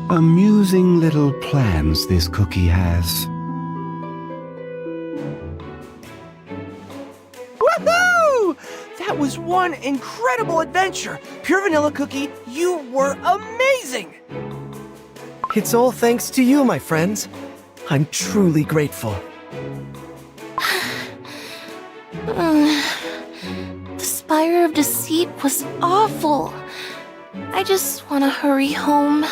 Amusing little plans this cookie has. Woohoo! That was one incredible adventure! Pure Vanilla Cookie, you were amazing! It's all thanks to you, my friends. I'm truly grateful. The Spire of Deceit was awful. I just want to hurry home,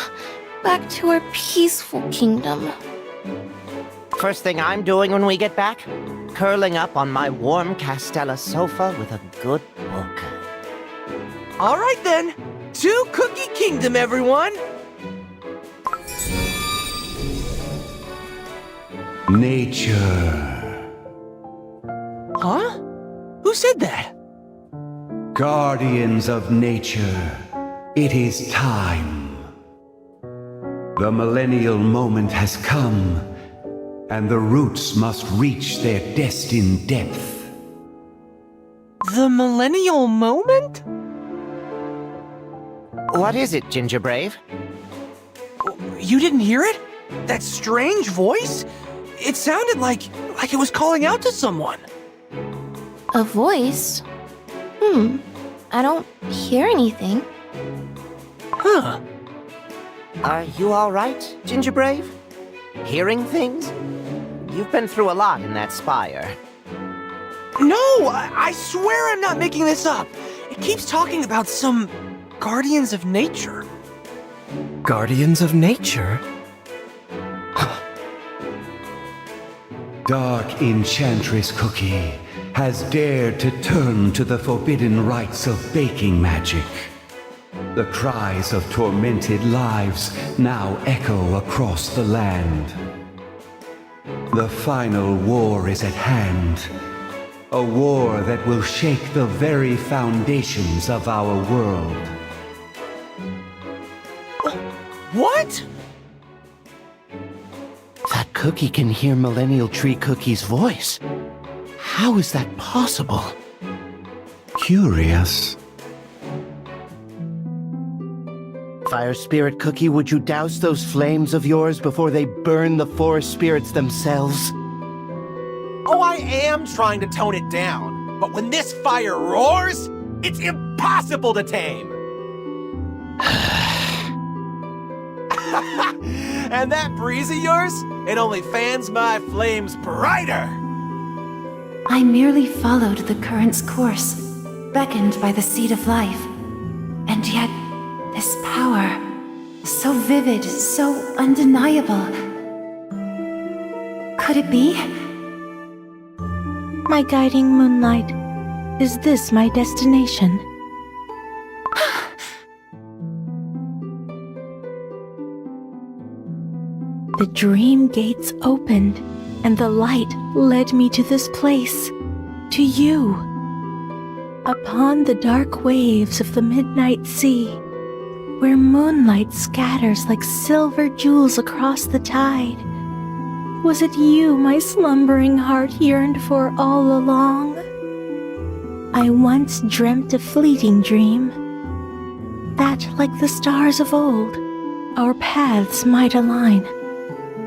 back to our peaceful kingdom. First thing I'm doing when we get back? Curling up on my warm Castella sofa with a good book. All right then, to Cookie Kingdom, everyone! Nature. Huh? Who said that? Guardians of nature, it is time. The millennial moment has come, and the roots must reach their destined depth. The Millennial Moment? What is it, Ginger Brave? You didn't hear it? That strange voice? It sounded like it was calling out to someone. A voice? I don't hear anything. Huh. Are you all right, Ginger Brave? Hearing things? You've been through a lot in that spire. No, I swear I'm not making this up. It keeps talking about some guardians of nature. Guardians of nature? Dark Enchantress Cookie has dared to turn to the forbidden rites of baking magic. The cries of tormented lives now echo across the land. The final war is at hand. A war that will shake the very foundations of our world. What? That cookie can hear Millennial Tree Cookie's voice. How is that possible? Curious. Fire Spirit Cookie, would you douse those flames of yours before they burn the forest spirits themselves? Oh, I am trying to tone it down, but when this fire roars, it's impossible to tame! And that breeze of yours, it only fans my flames brighter! I merely followed the current's course, beckoned by the seed of life. And yet, this power, so vivid, so undeniable. Could it be? My guiding moonlight, is this my destination? The dream gates opened, and the light led me to this place, to you. Upon the dark waves of the midnight sea, where moonlight scatters like silver jewels across the tide, was it you my slumbering heart yearned for all along? I once dreamt a fleeting dream, that like the stars of old, our paths might align,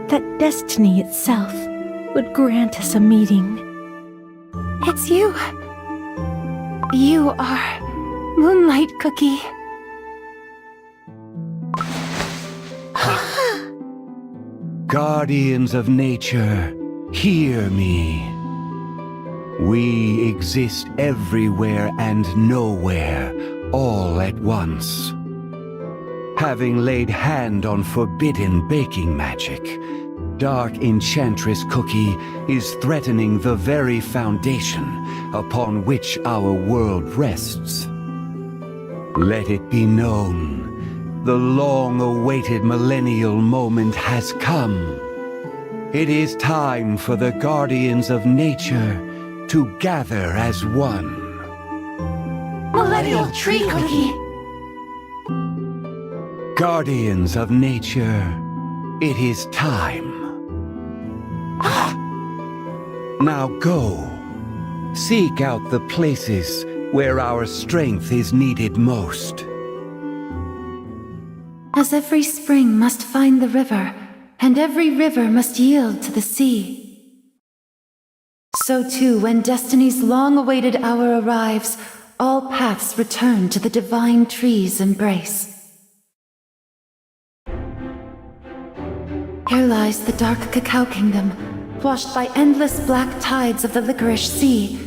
that destiny itself would grant us a meeting. It's you. You are Moonlight Cookie. Guardians of nature, hear me. We exist everywhere and nowhere, all at once. Having laid hand on forbidden baking magic, Dark Enchantress Cookie is threatening the very foundation upon which our world rests. Let it be known, the long-awaited millennial moment has come. It is time for the Guardians of Nature to gather as one. Millennial Tree Cookie. Guardians of Nature, it is time. Now go. Seek out the places where our strength is needed most. As every spring must find the river, and every river must yield to the sea. So too, when destiny's long-awaited hour arrives, all paths return to the divine tree's embrace. Here lies the dark Cacao Kingdom, washed by endless black tides of the Licorice Sea.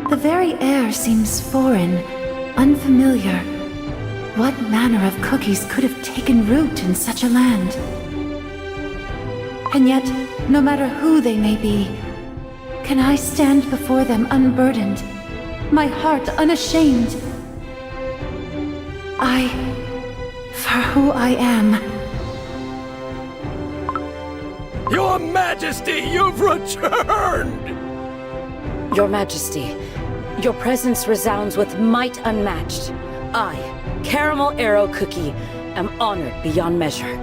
The very air seems foreign, unfamiliar. What manner of cookies could have taken root in such a land? And yet, no matter who they may be, can I stand before them unburdened, my heart unashamed? For who I am. Your Majesty, you've returned! Your Majesty, your presence resounds with might unmatched. I, Caramel Arrow Cookie, am honored beyond measure.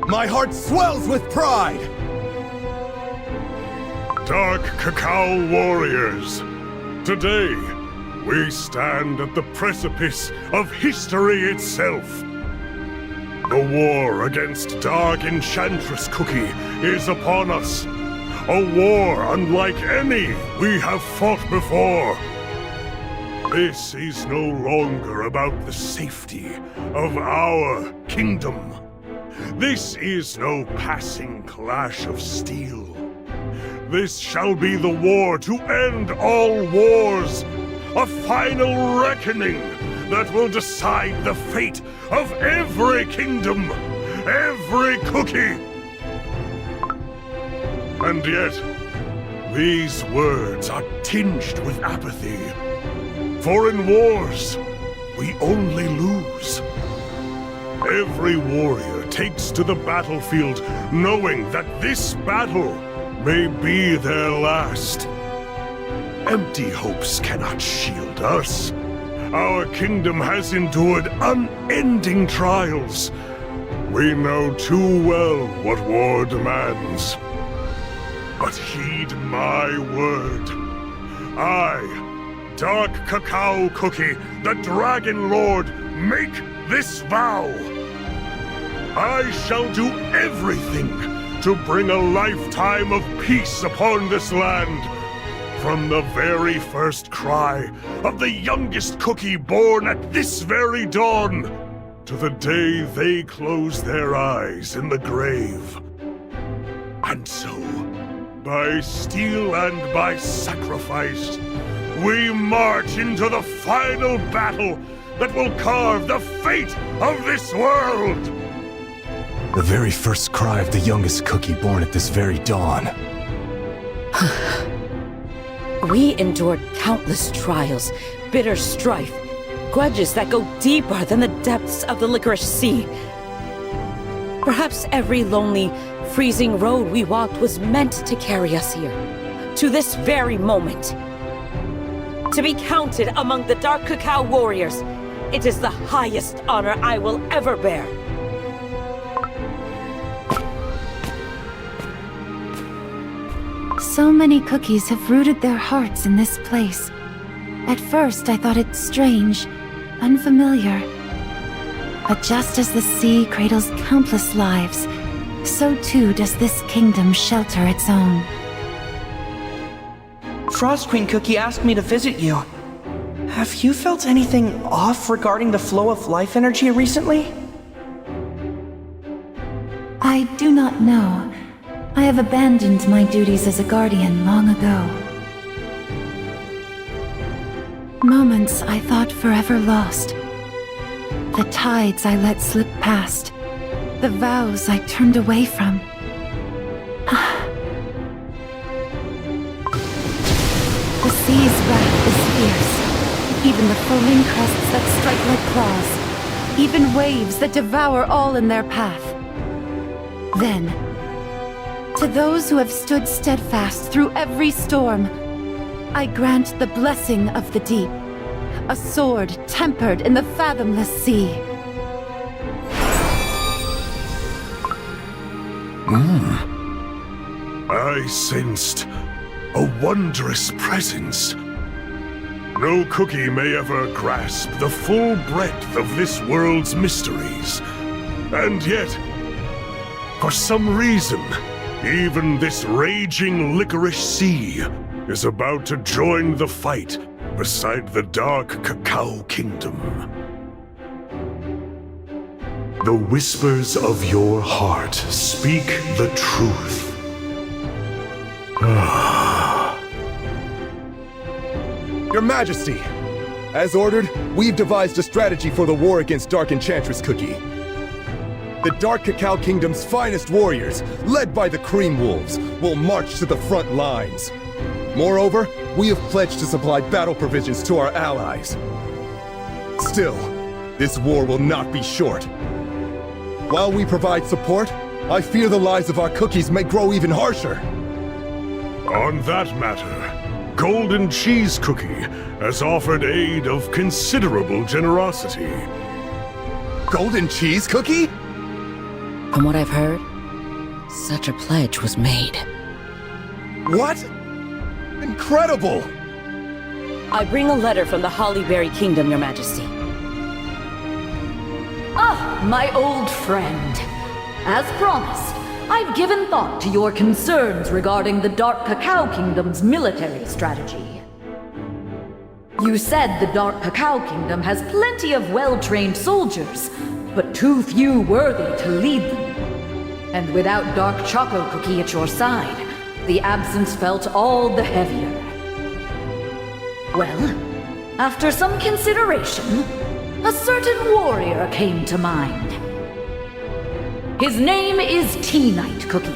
My heart swells with pride! Dark Cacao Warriors, today we stand at the precipice of history itself. The war against Dark Enchantress Cookie is upon us. A war unlike any we have fought before. This is no longer about the safety of our kingdom. This is no passing clash of steel. This shall be the war to end all wars, a final reckoning that will decide the fate of every kingdom, every cookie. And yet, these words are tinged with apathy. For in wars, we only lose. Every warrior takes to the battlefield knowing that this battle may be their last. Empty hopes cannot shield us. Our kingdom has endured unending trials. We know too well what war demands. But heed my word. I, Dark Cacao Cookie, the Dragon Lord, make this vow. I shall do everything to bring a lifetime of peace upon this land. From the very first cry of the youngest cookie born at this very dawn, to the day they close their eyes in the grave. And so, by steel and by sacrifice, we march into the final battle that will carve the fate of this world! The very first cry of the youngest cookie born at this very dawn. We endured countless trials, bitter strife, grudges that go deeper than the depths of the Licorice Sea. Perhaps every lonely, freezing road we walked was meant to carry us here, to this very moment. To be counted among the Dark Cacao Warriors, it is the highest honor I will ever bear. So many cookies have rooted their hearts in this place. At first, I thought it strange, unfamiliar. But just as the sea cradles countless lives, so too does this kingdom shelter its own. Frost Queen Cookie asked me to visit you. Have you felt anything off regarding the flow of life energy recently? I do not know. I have abandoned my duties as a guardian long ago. Moments I thought forever lost. The tides I let slip past. The vows I turned away from. The sea's wrath is fierce. Even the foaming crests that strike like claws. Even waves that devour all in their path. Then, to those who have stood steadfast through every storm, I grant the blessing of the deep, a sword tempered in the fathomless sea. I sensed a wondrous presence. No cookie may ever grasp the full breadth of this world's mysteries. And yet, for some reason, even this raging licorice sea is about to join the fight beside the dark Cacao Kingdom. The whispers of your heart speak the truth. Your Majesty! As ordered, we've devised a strategy for the war against Dark Enchantress Cookie. The Dark Cacao Kingdom's finest warriors, led by the Cream Wolves, will march to the front lines. Moreover, we have pledged to supply battle provisions to our allies. Still, this war will not be short. While we provide support, I fear the lives of our cookies may grow even harsher. On that matter, Golden Cheese Cookie has offered aid of considerable generosity. Golden Cheese Cookie? From what I've heard, such a pledge was made. What? Incredible! I bring a letter from the Hollyberry Kingdom, Your Majesty. Ah, my old friend. As promised, I've given thought to your concerns regarding the Dark Cacao Kingdom's military strategy. You said the Dark Cacao Kingdom has plenty of well-trained soldiers, but too few worthy to lead them. And without Dark Choco Cookie at your side, the absence felt all the heavier. Well, after some consideration, a certain warrior came to mind. His name is Tea-Night Cookie.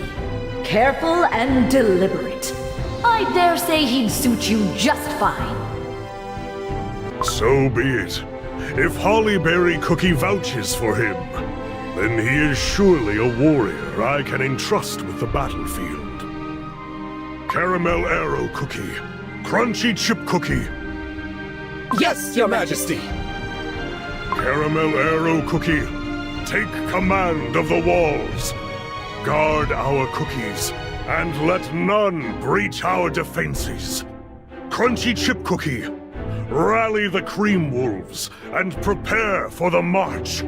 Careful and deliberate. I dare say he'd suit you just fine. So be it. If Hollyberry Cookie vouches for him, then he is surely a warrior I can entrust with the battlefield. Caramel Arrow Cookie, Crunchy Chip Cookie. Yes, Your Majesty! Caramel Arrow Cookie, take command of the walls. Guard our cookies, and let none breach our defenses. Crunchy Chip Cookie, rally the Cream Wolves and prepare for the march.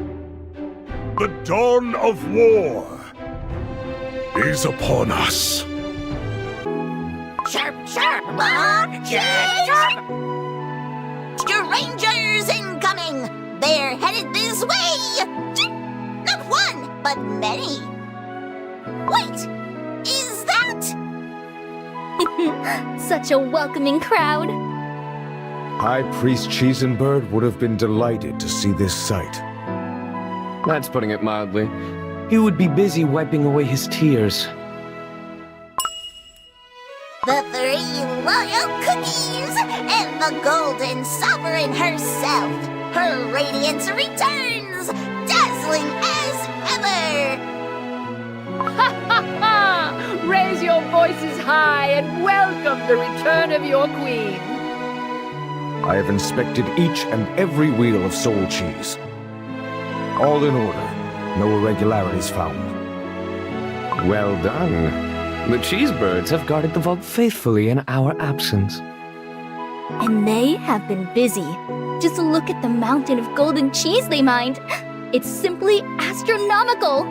The dawn of war is upon us. Sharp, sharp, sharp! Strangers incoming! They're headed this way! Not one, but many. Wait, is that? Such a welcoming crowd. High Priest Cheesenbird would have been delighted to see this sight. That's putting it mildly. He would be busy wiping away his tears. The 3 royal cookies and the golden sovereign herself. Her radiance returns, dazzling as ever. Ha ha ha! Raise your voices high and welcome the return of your queen. I have inspected each and every wheel of soul cheese. All in order. No irregularities found. Well done. The Cheesebirds have guarded the vault faithfully in our absence. And they have been busy. Just look at the mountain of golden cheese they mined. It's simply astronomical.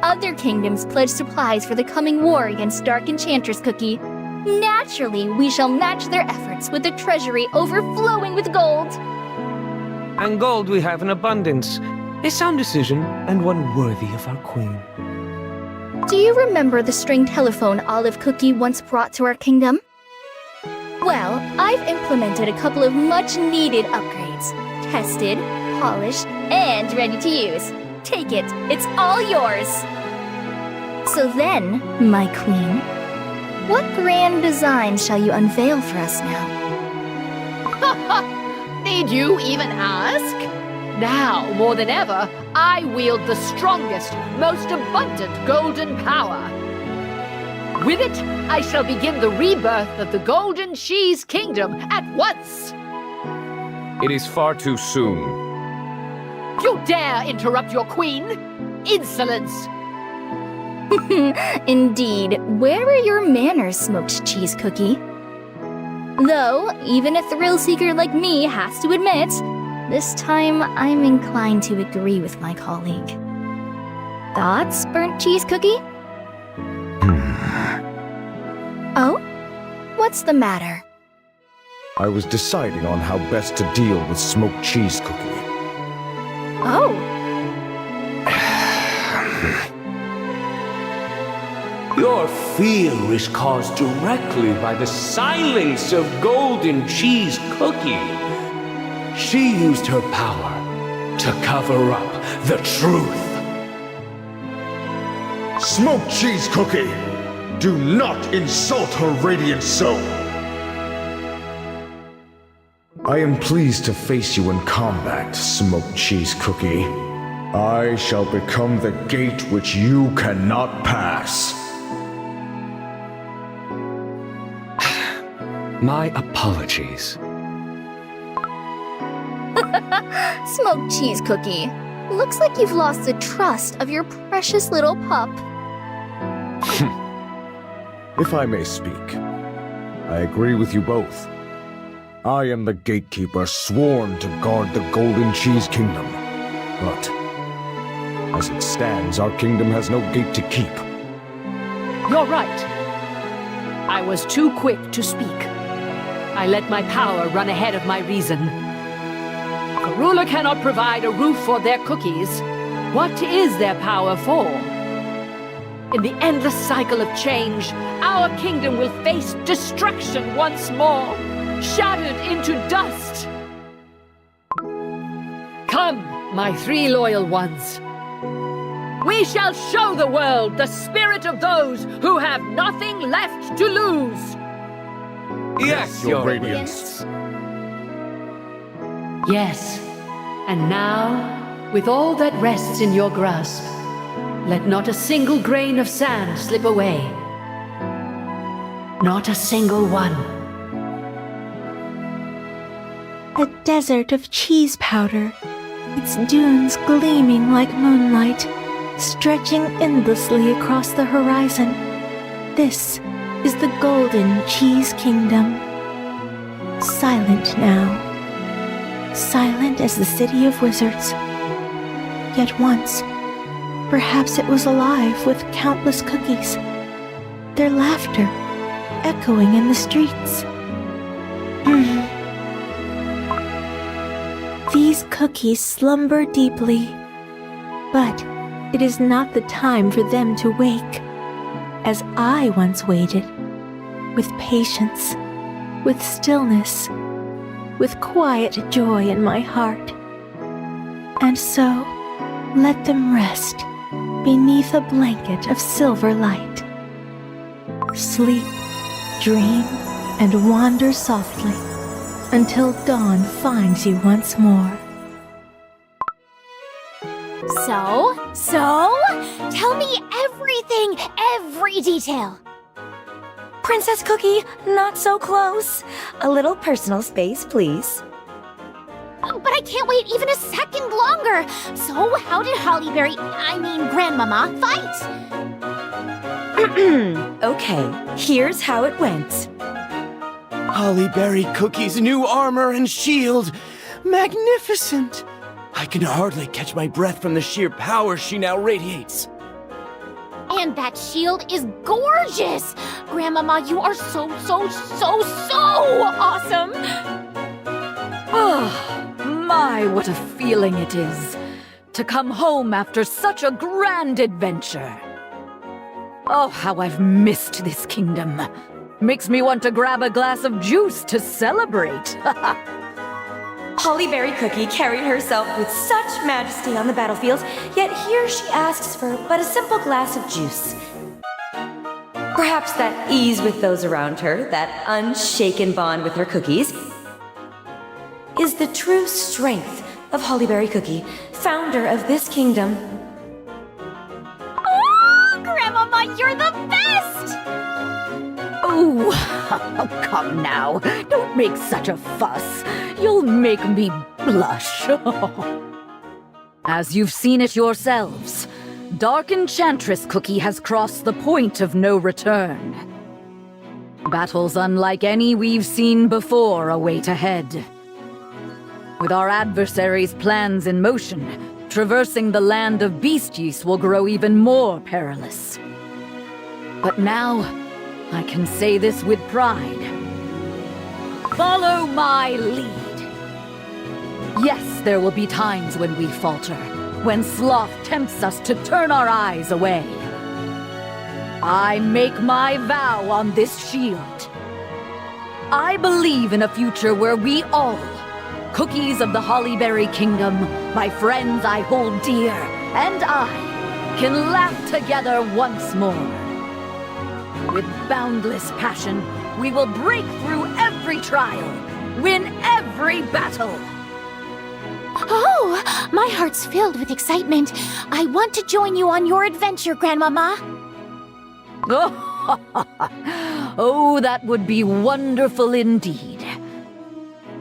Other kingdoms pledge supplies for the coming war against Dark Enchantress Cookie. Naturally, we shall match their efforts with a treasury overflowing with gold. And gold we have in abundance. A sound decision, and one worthy of our queen. Do you remember the string telephone Olive Cookie once brought to our kingdom? Well, I've implemented a couple of much-needed upgrades. Tested, polished, and ready to use. Take it, it's all yours. So then, my queen, what grand design shall you unveil for us now? Ha ha! Need you even ask? Now, more than ever, I wield the strongest, most abundant golden power. With it, I shall begin the rebirth of the Golden Cheese Kingdom at once. It is far too soon. You dare interrupt your queen? Insolence! Indeed. Where are your manners, Smoked Cheese Cookie? Though, even a thrill seeker like me has to admit, this time I'm inclined to agree with my colleague. Thoughts, burnt cheese cookie? Oh? What's the matter? I was deciding on how best to deal with smoked cheese cookie. Oh. Your fear is caused directly by the silence of Golden Cheese Cookie. She used her power to cover up the truth. Smoked cheese cookie! Do not insult her radiant soul! I am pleased to face you in combat, smoked cheese cookie. I shall become the gate which you cannot pass. My apologies. Smoked cheese cookie. Looks like you've lost the trust of your precious little pup. If I may speak, I agree with you both. I am the gatekeeper sworn to guard the Golden Cheese Kingdom. But, as it stands, our kingdom has no gate to keep. You're right. I was too quick to speak. I let my power run ahead of my reason. If a ruler cannot provide a roof for their cookies, what is their power for? In the endless cycle of change, our kingdom will face destruction once more, shattered into dust. Come, my 3 loyal ones. We shall show the world the spirit of those who have nothing left to lose. Yes, Your Radiance. Yes, and now, with all that rests in your grasp, let not a single grain of sand slip away. Not a single one. A desert of cheese powder, its dunes gleaming like moonlight, stretching endlessly across the horizon. This is the Golden Cheese Kingdom. Silent now. Silent as the city of wizards. Yet once, perhaps it was alive with countless cookies, their laughter echoing in the streets. These cookies slumber deeply, but it is not the time for them to wake, as I once waited, with patience, with stillness, with quiet joy in my heart. And so, let them rest beneath a blanket of silver light. Sleep, dream, and wander softly until dawn finds you once more. So? Tell me everything, every detail. Princess Cookie, not so close. A little personal space, please. But I can't wait even a second longer. So how did Grandmama, fight? Okay, here's how it went. Hollyberry Cookie's new armor and shield. Magnificent! I can hardly catch my breath from the sheer power she now radiates. And that shield is gorgeous! Grandmama, you are so awesome! Oh, my, what a feeling it is to come home after such a grand adventure. Oh, how I've missed this kingdom. Makes me want to grab a glass of juice to celebrate. Hollyberry Cookie carried herself with such majesty on the battlefield, yet here she asks for but a simple glass of juice. Perhaps that ease with those around her, that unshaken bond with her cookies, is the true strength of Hollyberry Cookie, founder of this kingdom. Oh, Grandmama, you're the best! Oh, come now. Don't make such a fuss. You'll make me blush. As you've seen it yourselves, Dark Enchantress Cookie has crossed the point of no return. Battles unlike any we've seen before await ahead. With our adversaries' plans in motion, traversing the land of Beasties will grow even more perilous. But now, I can say this with pride. Follow my lead. Yes, there will be times when we falter, when sloth tempts us to turn our eyes away. I make my vow on this shield. I believe in a future where we all, cookies of the Hollyberry Kingdom, my friends I hold dear, and I, can laugh together once more. With boundless passion, we will break through every trial, win every battle. Oh, my heart's filled with excitement. I want to join you on your adventure, Grandmama. Oh, that would be wonderful indeed.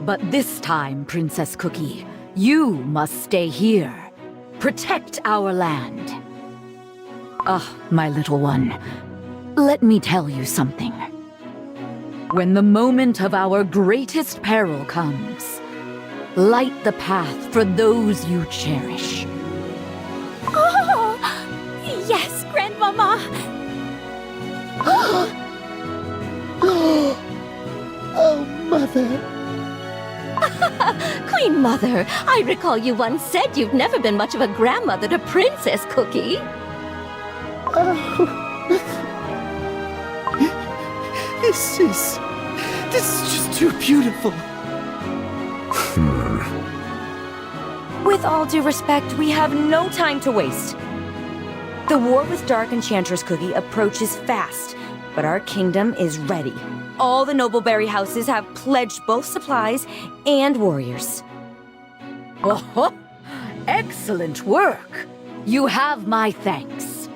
But this time, Princess Cookie, you must stay here. Protect our land. My little one, let me tell you something. When the moment of our greatest peril comes, light the path for those you cherish. Oh, yes, Grandmama. Oh, Mother. Queen Mother, I recall you once said you've never been much of a grandmother to Princess Cookie. This is just too beautiful. With all due respect, we have no time to waste. The war with Dark Enchantress Cookie approaches fast, but our kingdom is ready. All the Nobleberry houses have pledged both supplies and warriors. Oh, excellent work! You have my thanks.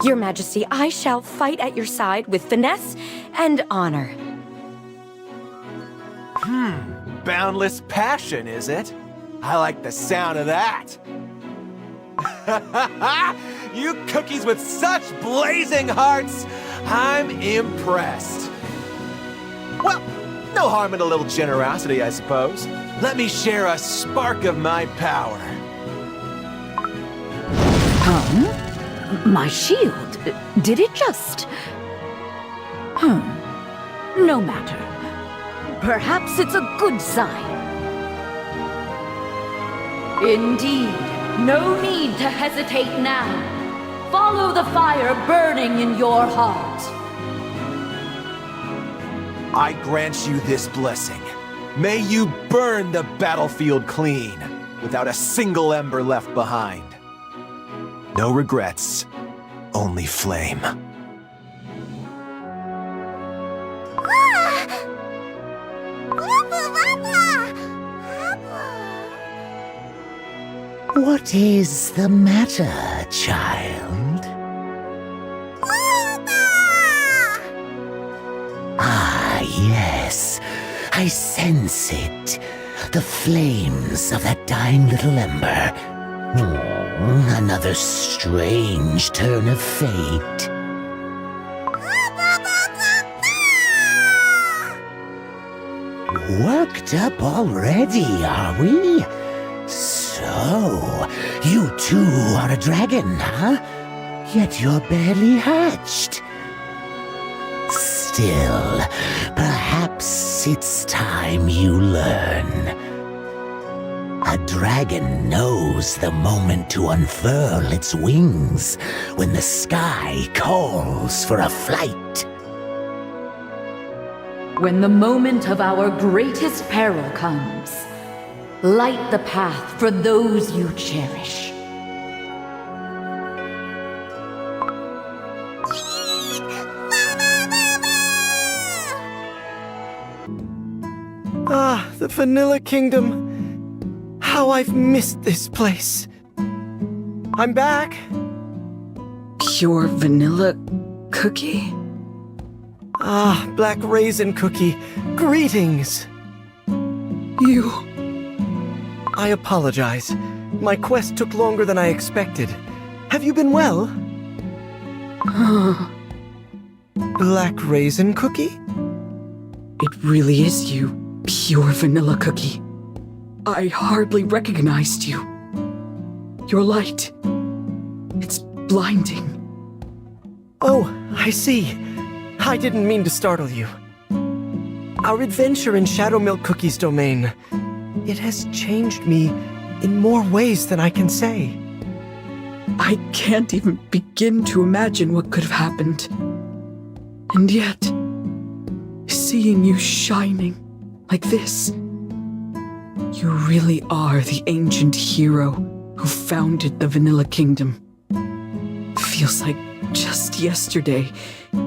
Your Majesty, I shall fight at your side with finesse and honor. Boundless passion, is it? I like the sound of that. You cookies with such blazing hearts! I'm impressed. Well, no harm in a little generosity, I suppose. Let me share a spark of my power. My shield? Did it just... No matter. Perhaps it's a good sign. Indeed, no need to hesitate now. Follow the fire burning in your heart. I grant you this blessing. May you burn the battlefield clean, without a single ember left behind. No regrets, only flame. What is the matter, child? Ah, yes. I sense it. The flames of that dying little ember. Another strange turn of fate. Worked up already, are we? So, you too are a dragon, huh? Yet you're barely hatched. Still, perhaps it's time you learn. A dragon knows the moment to unfurl its wings when the sky calls for a flight. When the moment of our greatest peril comes, light the path for those you cherish. Ah, the Vanilla Kingdom. How I've missed this place. I'm back. Your vanilla cookie? Ah, Black Raisin Cookie. Greetings. You... I apologize. My quest took longer than I expected. Have you been well? Black Raisin Cookie? It really is you, pure vanilla cookie. I hardly recognized you. Your light. It's blinding. Oh, I see. I didn't mean to startle you. Our adventure in Shadow Milk Cookie's domain, it has changed me in more ways than I can say. I can't even begin to imagine what could have happened. And yet, seeing you shining like this, you really are the ancient hero who founded the Vanilla Kingdom. Feels like just yesterday,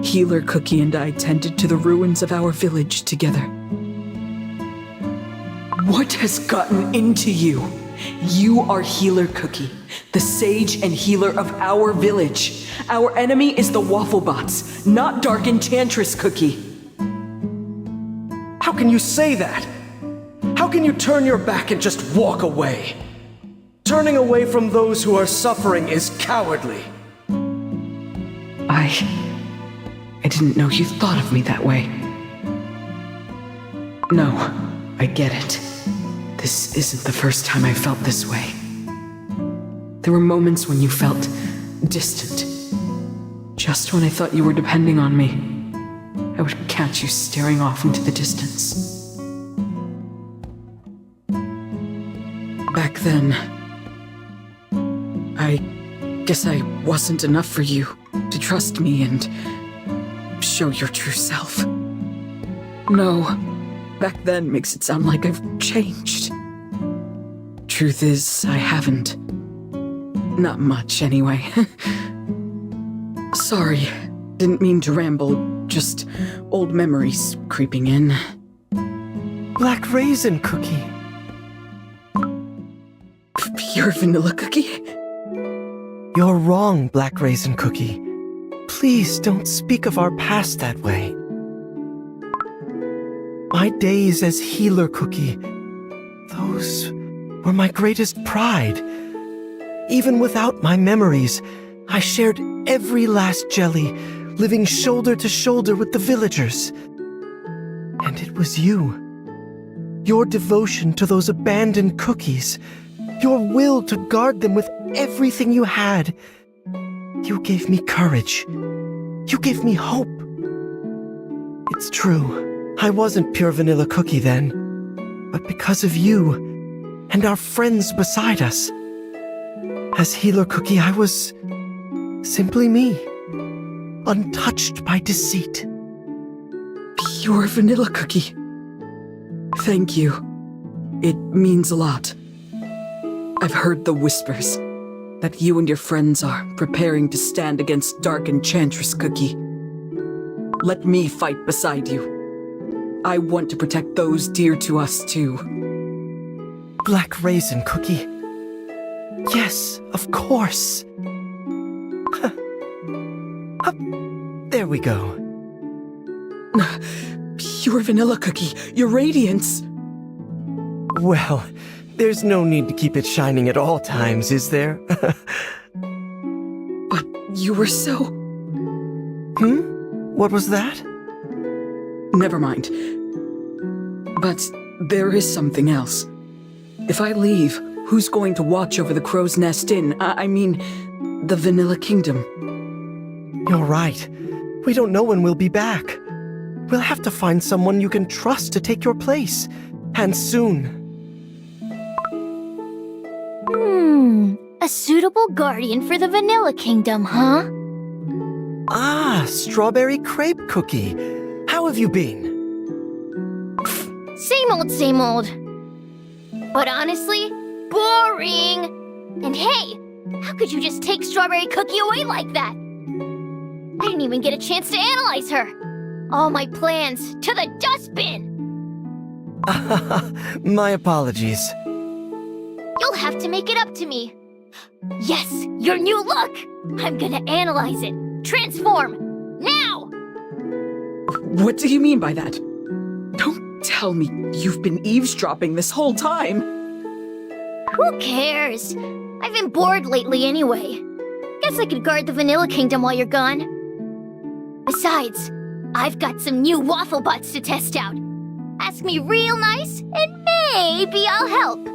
Healer Cookie and I tended to the ruins of our village together. What has gotten into you? You are Healer Cookie, the sage and healer of our village. Our enemy is the Wafflebots, not Dark Enchantress Cookie. How can you say that? How can you turn your back and just walk away? Turning away from those who are suffering is cowardly. I didn't know you thought of me that way. No, I get it. This isn't the first time I felt this way. There were moments when you felt distant. Just when I thought you were depending on me, I would catch you staring off into the distance. Back then, I guess I wasn't enough for you to trust me and show your true self. No, back then makes it sound like I've changed. Truth is, I haven't. Not much, anyway. Sorry, didn't mean to ramble, just old memories creeping in. Black Raisin Cookie. Pure vanilla cookie? You're wrong, Black Raisin Cookie. Please don't speak of our past that way. My days as Healer Cookie, those were my greatest pride. Even without my memories, I shared every last jelly, living shoulder to shoulder with the villagers. And it was you. Your devotion to those abandoned cookies, your will to guard them with everything you had. You gave me courage. You gave me hope. It's true, I wasn't pure vanilla cookie then. But because of you, and our friends beside us, as Healer Cookie, I was simply me, untouched by deceit. Pure vanilla cookie. Thank you. It means a lot. I've heard the whispers that you and your friends are preparing to stand against Dark Enchantress Cookie. Let me fight beside you. I want to protect those dear to us, too. Black Raisin Cookie. Yes, of course. There we go. Pure vanilla cookie, your radiance. Well, there's no need to keep it shining at all times, is there? But you were so... What was that? Never mind. But there is something else. If I leave, who's going to watch over the Crow's Nest Inn? I mean, the Vanilla Kingdom. You're right. We don't know when we'll be back. We'll have to find someone you can trust to take your place. And soon. A suitable guardian for the Vanilla Kingdom, huh? Ah, Strawberry Crepe Cookie. How have you been? Same old, same old. But honestly, boring. And hey, how could you just take Strawberry Cookie away like that? I didn't even get a chance to analyze her. All my plans to the dustbin. My apologies. You'll have to make it up to me. Yes, your new look! I'm gonna analyze it. Transform! Now! What do you mean by that? Don't tell me you've been eavesdropping this whole time. Who cares? I've been bored lately anyway. Guess I could guard the Vanilla Kingdom while you're gone. Besides, I've got some new waffle bots to test out. Ask me real nice, and maybe I'll help.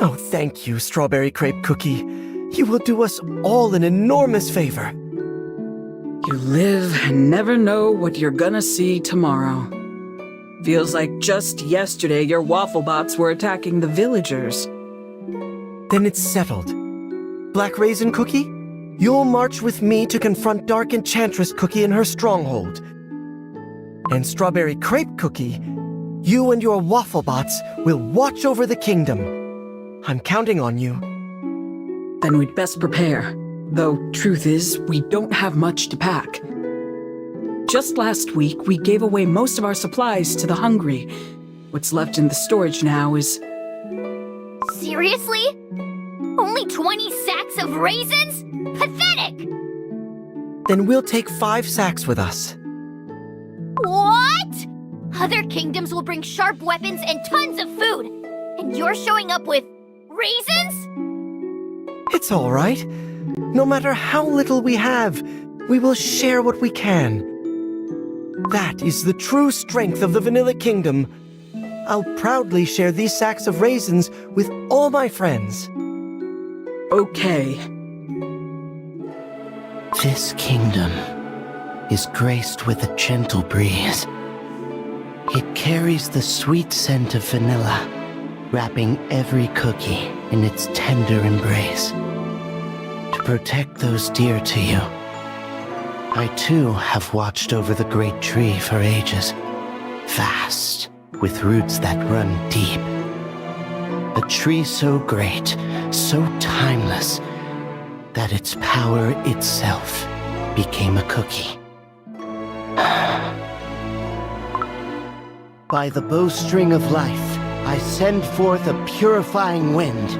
Oh, thank you, Strawberry Crepe Cookie. You will do us all an enormous favor. You live and never know what you're gonna see tomorrow. Feels like just yesterday your waffle bots were attacking the villagers. Then it's settled. Black Raisin Cookie, you'll march with me to confront Dark Enchantress Cookie in her stronghold. And Strawberry Crepe Cookie, you and your waffle bots will watch over the kingdom. I'm counting on you. Then we'd best prepare. Though, truth is, we don't have much to pack. Just last week, we gave away most of our supplies to the hungry. What's left in the storage now is... Seriously? Only 20 sacks of raisins? Pathetic! Then we'll take 5 sacks with us. What? Other kingdoms will bring sharp weapons and tons of food. And you're showing up with raisins? It's all right. No matter how little we have, we will share what we can. That is the true strength of the Vanilla Kingdom. I'll proudly share these sacks of raisins with all my friends. Okay. This kingdom is graced with a gentle breeze. It carries the sweet scent of vanilla, wrapping every cookie in its tender embrace. To protect those dear to you, I too have watched over the great tree for ages, vast, with roots that run deep. A tree so great, so timeless, that its power itself became a cookie. By the bowstring of life, I send forth a purifying wind.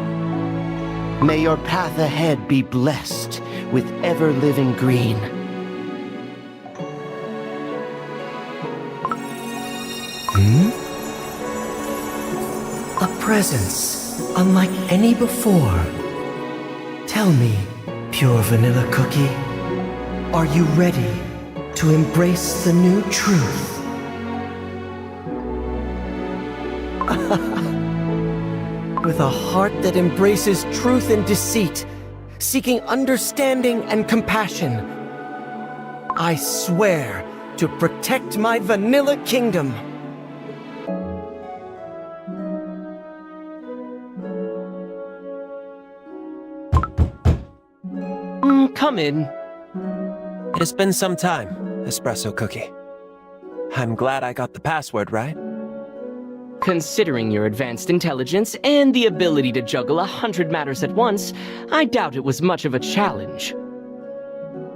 May your path ahead be blessed with ever-living green. A presence unlike any before. Tell me, pure vanilla cookie, are you ready to embrace the new truth? With a heart that embraces truth and deceit, seeking understanding and compassion, I swear to protect my Vanilla Kingdom. Come in. It has been some time, Espresso Cookie. I'm glad I got the password right. Considering your advanced intelligence and the ability to juggle 100 matters at once, I doubt it was much of a challenge.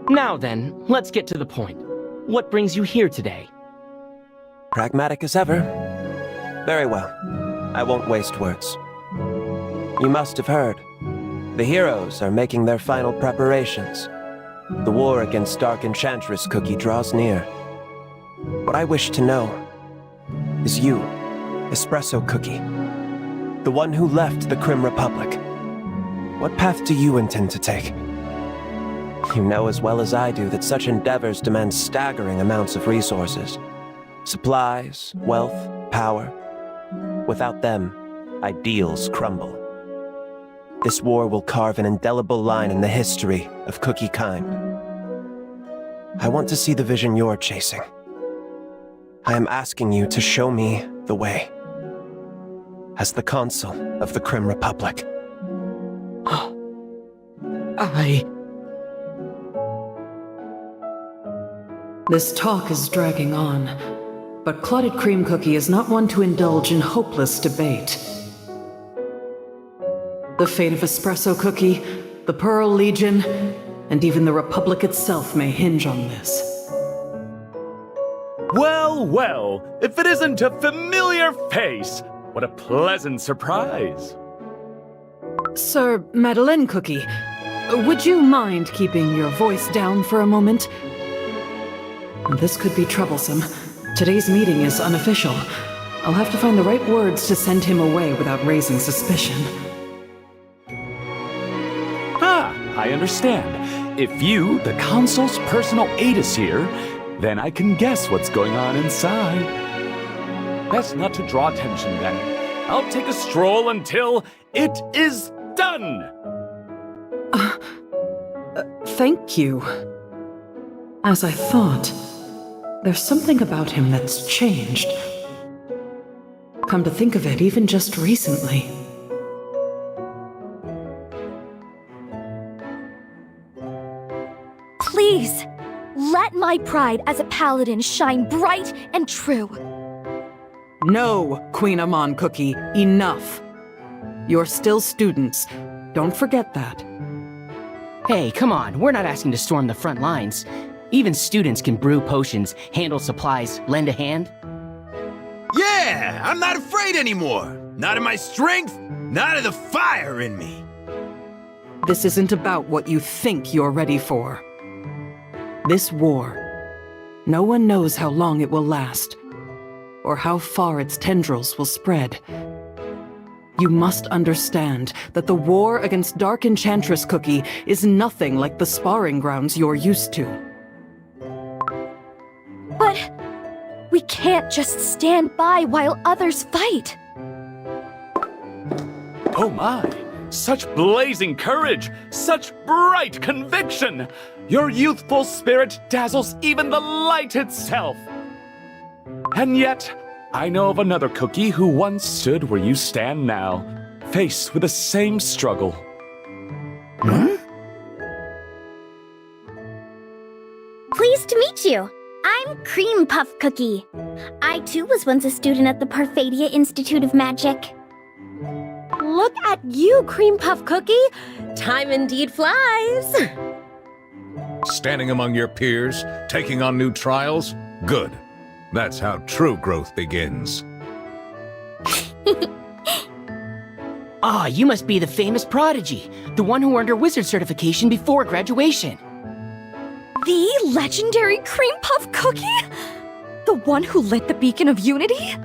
Now then, let's get to the point. What brings you here today? Pragmatic as ever. Very well. I won't waste words. You must have heard. The heroes are making their final preparations. The war against Dark Enchantress Cookie draws near. What I wish to know is you, Espresso Cookie, the one who left the Crim Republic. What path do you intend to take? You know as well as I do that such endeavors demand staggering amounts of resources. Supplies, wealth, power. Without them, ideals crumble. This war will carve an indelible line in the history of Cookie kind. I want to see the vision you're chasing. I am asking you to show me the way. As the consul of the Crim Republic. This talk is dragging on, but Clotted Cream Cookie is not one to indulge in hopeless debate. The fate of Espresso Cookie, the Pearl Legion, and even the Republic itself may hinge on this. Well, well, if it isn't a familiar face, what a pleasant surprise. Sir Madeleine Cookie, would you mind keeping your voice down for a moment? This could be troublesome. Today's meeting is unofficial. I'll have to find the right words to send him away without raising suspicion. I understand. If you, the Consul's personal aide, is here, Then I can guess what's going on inside. Best not to draw attention then. I'll take a stroll until it is done! Thank you. As I thought, there's something about him that's changed. Come to think of it, even just recently. Please, let my pride as a paladin shine bright and true. No, Queen Amon Cookie, enough. You're still students. Don't forget that. Hey, come on, we're not asking to storm the front lines. Even students can brew potions, handle supplies, lend a hand. Yeah, I'm not afraid anymore. Not in my strength, not in the fire in me. This isn't about what you think you're ready for. This war, no one knows how long it will last, or how far its tendrils will spread. You must understand that the war against Dark Enchantress Cookie is nothing like the sparring grounds you're used to. But we can't just stand by while others fight. Oh my! Such blazing courage! Such bright conviction! Your youthful spirit dazzles even the light itself! And yet, I know of another cookie who once stood where you stand now, faced with the same struggle. Hmm? Pleased to meet you. I'm Cream Puff Cookie. I too was once a student at the Parfadia Institute of Magic. Look at you, Cream Puff Cookie! Time indeed flies! Standing among your peers, taking on new trials? Good. That's how true growth begins. Ah, you must be the famous prodigy, the one who earned her wizard certification before graduation. The legendary Cream Puff Cookie? The one who lit the Beacon of Unity?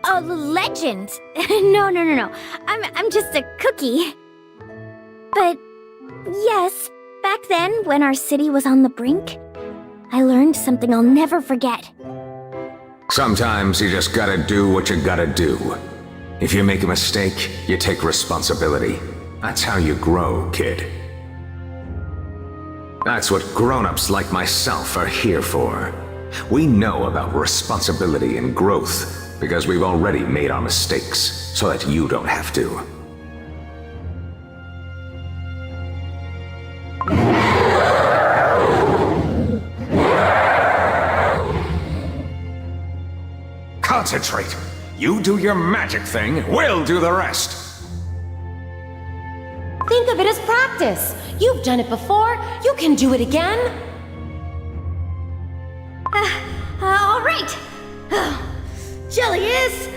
A legend? No. I'm just a cookie. But yes, back then, when our city was on the brink, I learned something I'll never forget. Sometimes you just gotta do what you gotta do. If you make a mistake, you take responsibility. That's how you grow, kid. That's what grown-ups like myself are here for. We know about responsibility and growth because we've already made our mistakes so that you don't have to. Concentrate! You do your magic thing, we'll do the rest! Think of it as practice. You've done it before, you can do it again. All right. Jellius,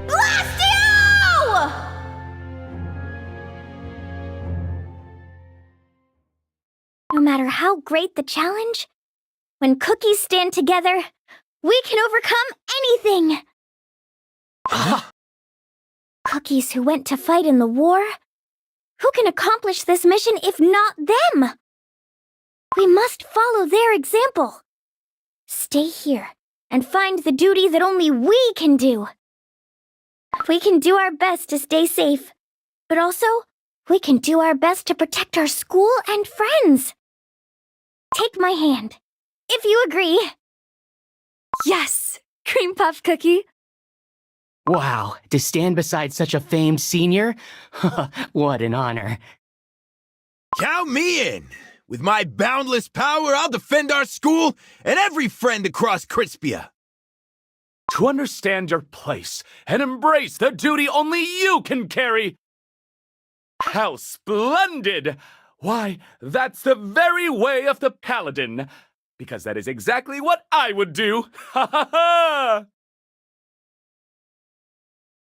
Blastio! No matter how great the challenge, when cookies stand together, we can overcome anything! Cookies who went to fight in the war? Who can accomplish this mission if not them? We must follow their example. Stay here and find the duty that only we can do. We can do our best to stay safe, but also, we can do our best to protect our school and friends. Take my hand, if you agree. Yes, Cream Puff Cookie. Wow, to stand beside such a famed senior? What an honor. Count me in! With my boundless power, I'll defend our school and every friend across Crispia. To understand your place and embrace the duty only you can carry. How splendid! Why, that's the very way of the paladin. Because that is exactly what I would do. Ha ha ha!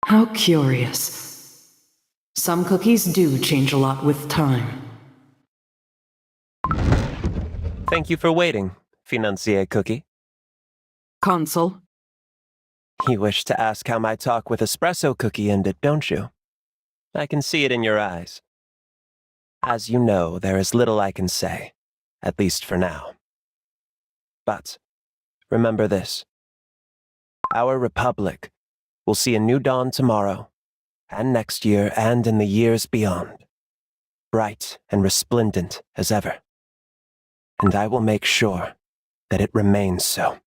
How curious. Some cookies do change a lot with time. Thank you for waiting, Financier Cookie. Consul? You wish to ask how my talk with Espresso Cookie ended, don't you? I can see it in your eyes. As you know, there is little I can say, at least for now. But remember this. Our republic will see a new dawn tomorrow, and next year, and in the years beyond. Bright and resplendent as ever. And I will make sure that it remains so.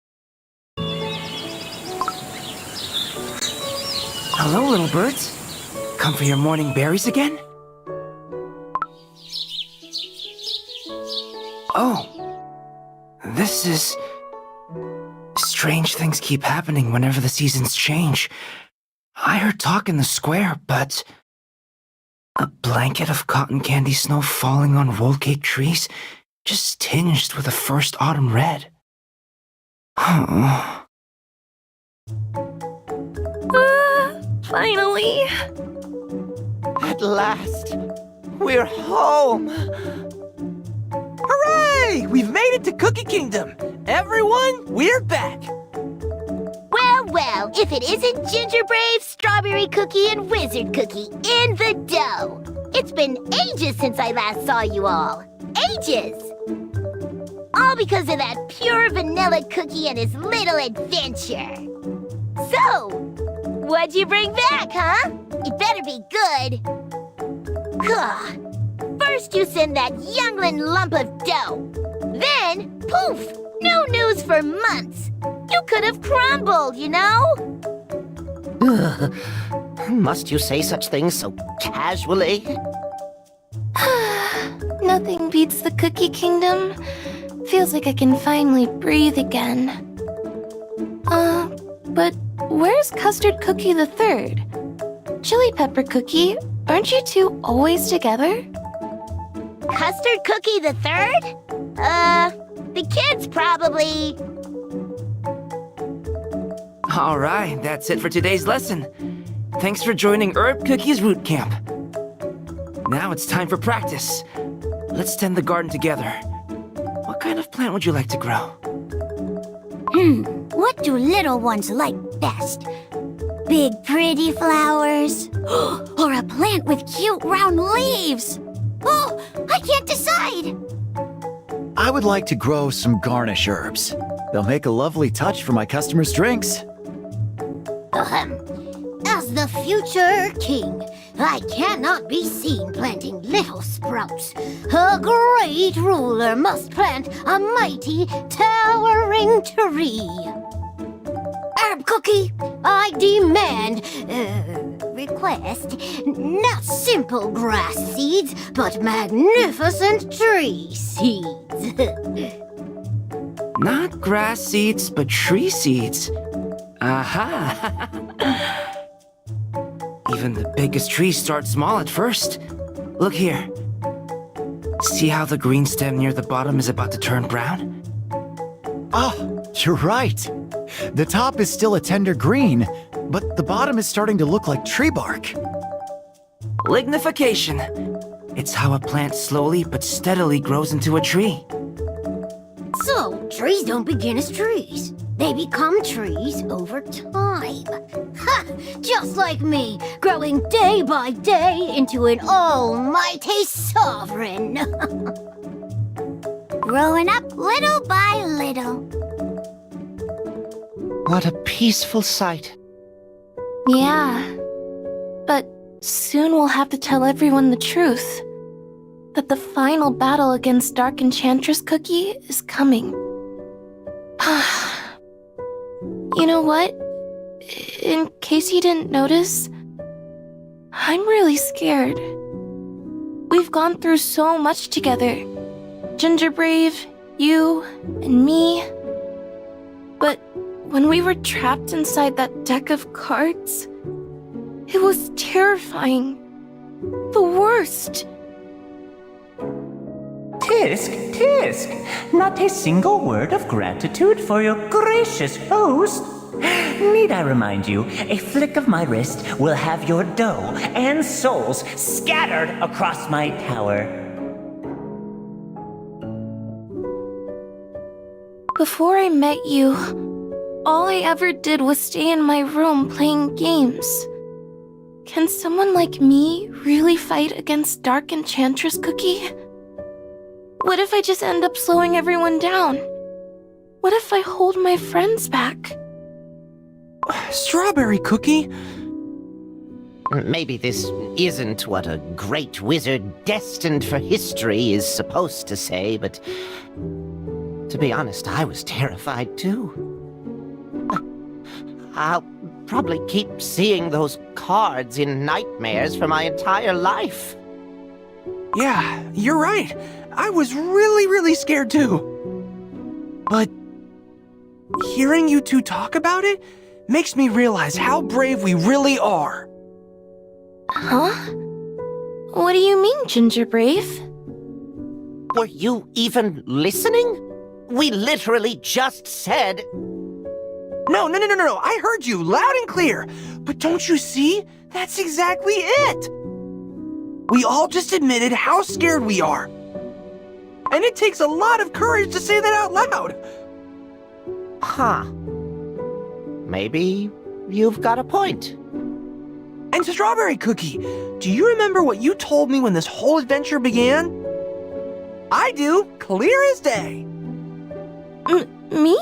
Hello, little birds. Come for your morning berries again? Oh. This is... Strange things keep happening whenever the seasons change. I heard talk in the square, but... A blanket of cotton candy snow falling on roll cake trees, just tinged with a first autumn red. Finally! At last, we're home! Hooray! We've made it to Cookie Kingdom! Everyone, we're back! Well, well, if it isn't Ginger Brave, Strawberry Cookie, and Wizard Cookie in the dough! It's been ages since I last saw you all. Ages! All because of that pure vanilla cookie and his little adventure. So, what'd you bring back, huh? It better be good. First you send that youngling lump of dough. Then, poof, no news for months. You could have crumbled, you know? Must you say such things so casually? Nothing beats the Cookie Kingdom. Feels like I can finally breathe again. But where's Custard Cookie the Third? Chili Pepper Cookie, aren't you two always together? Custard Cookie the Third? The kids probably... Alright, that's it for today's lesson. Thanks for joining Herb Cookie's Root Camp. Now it's time for practice. Let's tend the garden together. What kind of plant would you like to grow? What do little ones like best? Big pretty flowers? Or a plant with cute round leaves? Oh, I can't decide! I would like to grow some garnish herbs. They'll make a lovely touch for my customers' drinks. As the future king, I cannot be seen planting little sprouts. A great ruler must plant a mighty, towering tree. Herb Cookie, I demand, request, not simple grass seeds, but magnificent tree seeds. Not grass seeds, but tree seeds. Aha! Even the biggest trees start small at first. Look here. See how the green stem near the bottom is about to turn brown? Oh, you're right. The top is still a tender green, but the bottom is starting to look like tree bark. Lignification. It's how a plant slowly but steadily grows into a tree. So, trees don't begin as trees. They become trees over time. Ha! Just like me, growing day by day into an almighty sovereign. Growing up little by little. What a peaceful sight. Yeah. But soon we'll have to tell everyone the truth. That the final battle against Dark Enchantress Cookie is coming. You know what? In case you didn't notice, I'm really scared. We've gone through so much together. Ginger Brave, you, and me. But when we were trapped inside that deck of cards, it was terrifying. The worst. Tisk, not a single word of gratitude for your gracious host. Need I remind you, a flick of my wrist will have your dough and souls scattered across my tower. Before I met you, all I ever did was stay in my room playing games. Can someone like me really fight against Dark Enchantress Cookie? What if I just end up slowing everyone down? What if I hold my friends back? Strawberry Cookie? Maybe this isn't what a great wizard destined for history is supposed to say, but to be honest, I was terrified too. I'll probably keep seeing those cards in nightmares for my entire life. Yeah, you're right. I was really scared too. But hearing you two talk about it makes me realize how brave we really are. Huh? What do you mean, Ginger Brave? Were you even listening? We literally just said... No, I heard you loud and clear. But don't you see? That's exactly it. We all just admitted how scared we are. And it takes a lot of courage to say that out loud. Huh. Maybe you've got a point. And Strawberry Cookie, do you remember what you told me when this whole adventure began? I do, clear as day. Me?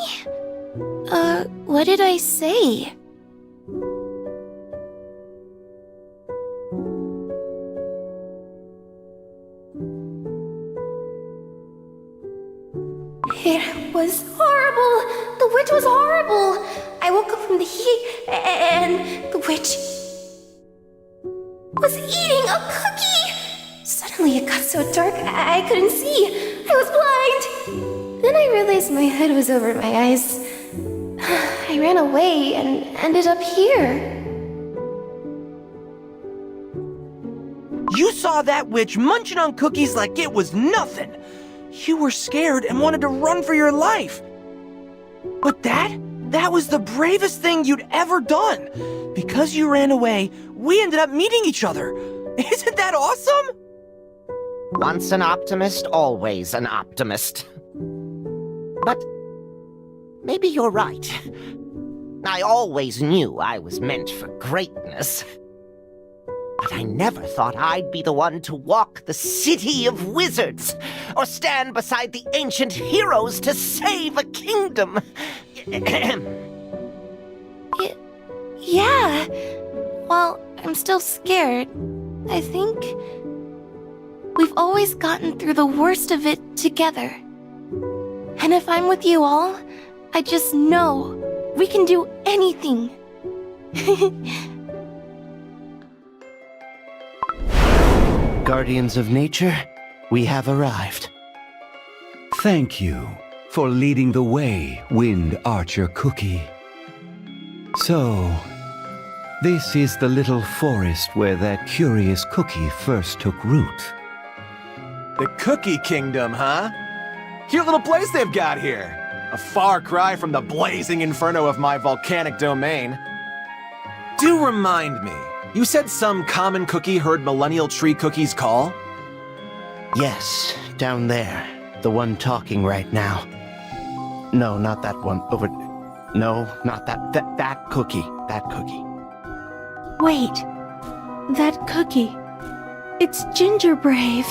What did I say? It was horrible! The witch was horrible! I woke up from the heat and the witch was eating a cookie! Suddenly it got so dark I couldn't see. I was blind! Then I realized my head was over my eyes. I ran away and ended up here. You saw that witch munching on cookies like it was nothing. You were scared and wanted to run for your life. But that was the bravest thing you'd ever done. Because you ran away, we ended up meeting each other. Isn't that awesome? Once an optimist, always an optimist. But maybe you're right. I always knew I was meant for greatness. But I never thought I'd be the one to walk the city of wizards, or stand beside the ancient heroes to save a kingdom. Yeah. Well, I'm still scared. I think we've always gotten through the worst of it together. And if I'm with you all, I just know we can do anything. Guardians of Nature, we have arrived. Thank you for leading the way, Wind Archer Cookie. So, this is the little forest where that curious cookie first took root. The Cookie Kingdom, huh? Cute little place they've got here. A far cry from the blazing inferno of my volcanic domain. Do remind me, you said some common cookie heard Millennial Tree Cookie's call? Yes, down there. The one talking right now. No, not that one. Over... No, not that. That cookie. That cookie. Wait. That cookie. It's Ginger Brave.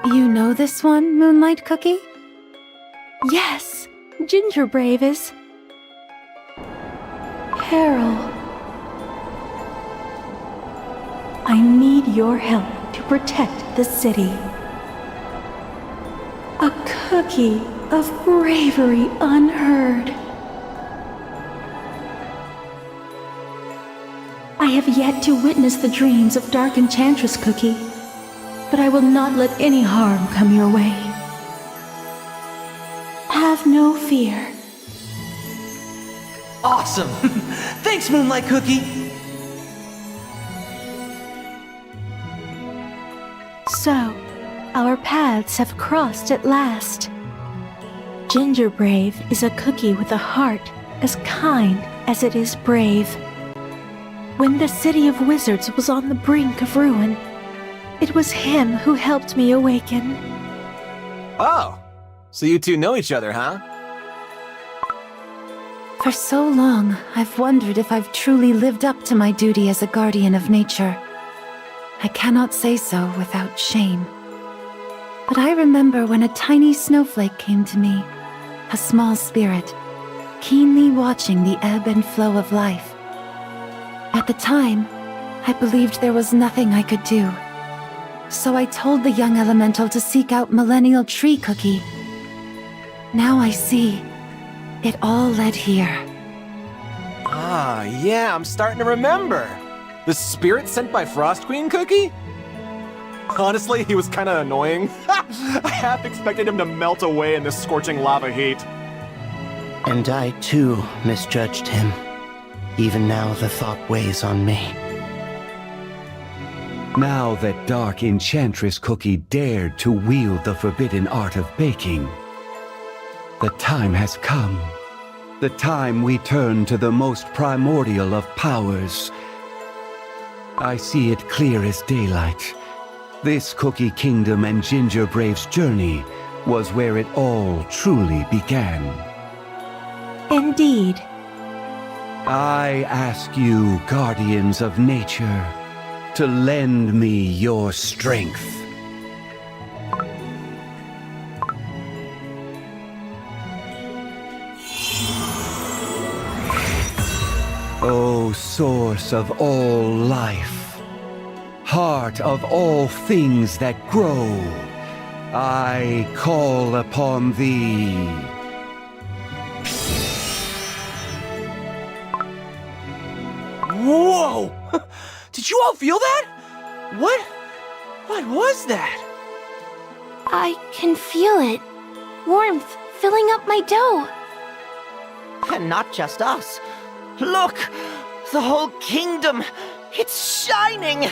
You know this one, Moonlight Cookie? Yes, Ginger Brave is... Harold. I need your help to protect the city. A cookie of bravery unheard. I have yet to witness the dreams of Dark Enchantress Cookie, but I will not let any harm come your way. Have no fear. Awesome! Thanks, Moonlight Cookie! So, our paths have crossed at last. Ginger Brave is a cookie with a heart as kind as it is brave. When the city of wizards was on the brink of ruin, it was him who helped me awaken. Oh, so you two know each other, huh? For so long, I've wondered if I've truly lived up to my duty as a guardian of nature. I cannot say so without shame. But I remember when a tiny snowflake came to me, a small spirit, keenly watching the ebb and flow of life. At the time, I believed there was nothing I could do. So I told the young elemental to seek out Millennial Tree Cookie. Now I see. It all led here. Ah, yeah, I'm starting to remember. The spirit sent by Frost Queen Cookie? Honestly, he was kinda annoying. I half expected him to melt away in the scorching lava heat. And I too misjudged him. Even now the thought weighs on me. Now that Dark Enchantress Cookie dared to wield the forbidden art of baking, the time has come. The time we turn to the most primordial of powers. I see it clear as daylight. This Cookie Kingdom and Ginger Brave's journey was where it all truly began. Indeed. I ask you, guardians of nature, to lend me your strength. O source of all life, heart of all things that grow, I call upon thee. Whoa! Did you all feel that? What was that? I can feel it. Warmth filling up my dough. And not just us. Look! The whole kingdom! It's shining!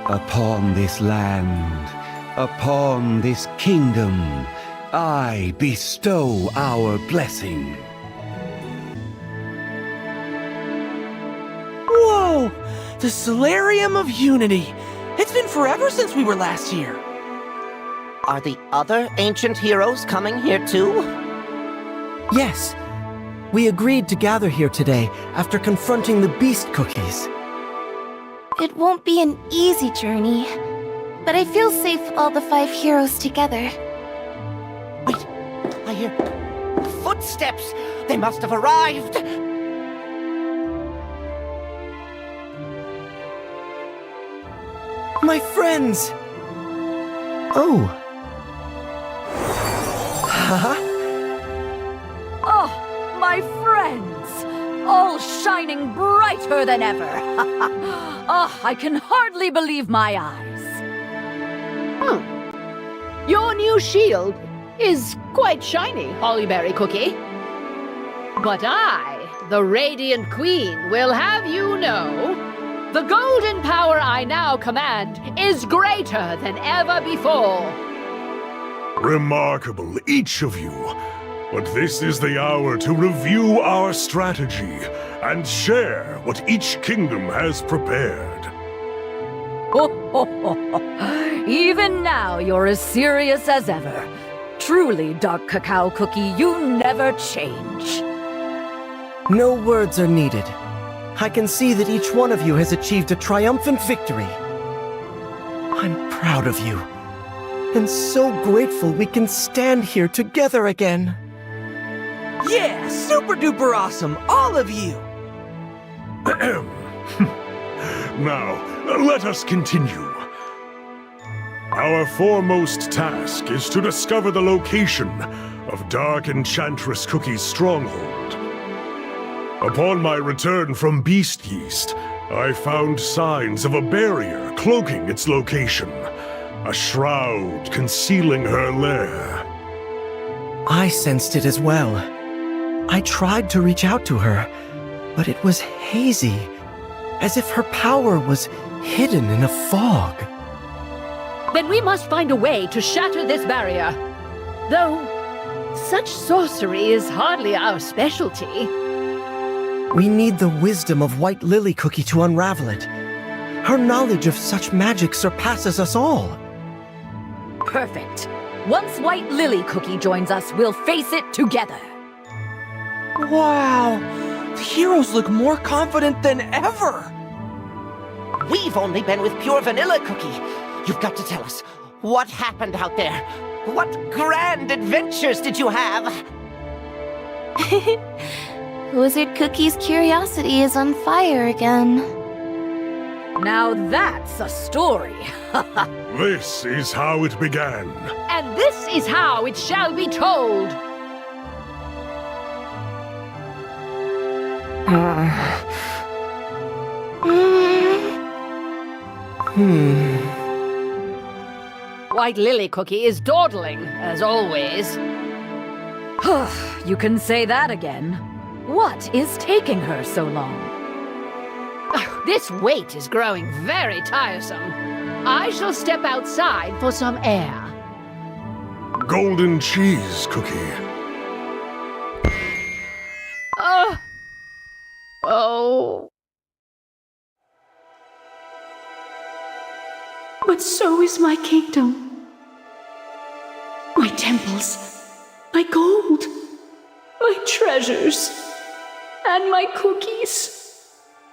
Upon this land, upon this kingdom, I bestow our blessing. Whoa! The Solarium of Unity! It's been forever since we were last here. Are the other ancient heroes coming here too? Yes. We agreed to gather here today after confronting the beast cookies. It won't be an easy journey, but I feel safe with all the 5 heroes together. Wait, I hear footsteps. They must have arrived. My friends! Oh. Haha. Oh, my friends! All shining brighter than ever! Oh, I can hardly believe my eyes. Your new shield is quite shiny, Hollyberry Cookie. But I, the Radiant Queen, will have you know, the golden power I now command is greater than ever before. Remarkable, each of you. But this is the hour to review our strategy and share what each kingdom has prepared. Even now, you're as serious as ever. Truly, Dark Cacao Cookie, you never change. No words are needed. I can see that each one of you has achieved a triumphant victory. I'm proud of you, and so grateful we can stand here together again. Yeah, super duper awesome, all of you! Now, let us continue. Our foremost task is to discover the location of Dark Enchantress Cookie's stronghold. Upon my return from Beast Yeast, I found signs of a barrier cloaking its location, a shroud concealing her lair. I sensed it as well. I tried to reach out to her, but it was hazy, as if her power was hidden in a fog. Then we must find a way to shatter this barrier. Though, such sorcery is hardly our specialty. We need the wisdom of White Lily Cookie to unravel it. Her knowledge of such magic surpasses us all. Perfect. Once White Lily Cookie joins us, we'll face it together. Wow! The heroes look more confident than ever! We've only been with pure vanilla Cookie. You've got to tell us, what happened out there? What grand adventures did you have? Wizard Cookie's curiosity is on fire again. Now that's a story. This is how it began. And this is how it shall be told. White Lily Cookie is dawdling, as always. You can say that again. What is taking her so long? This wait is growing very tiresome. I shall step outside for some air. Golden cheese cookie. Oh. But so is my kingdom. My temples, my gold, my treasures, and my cookies.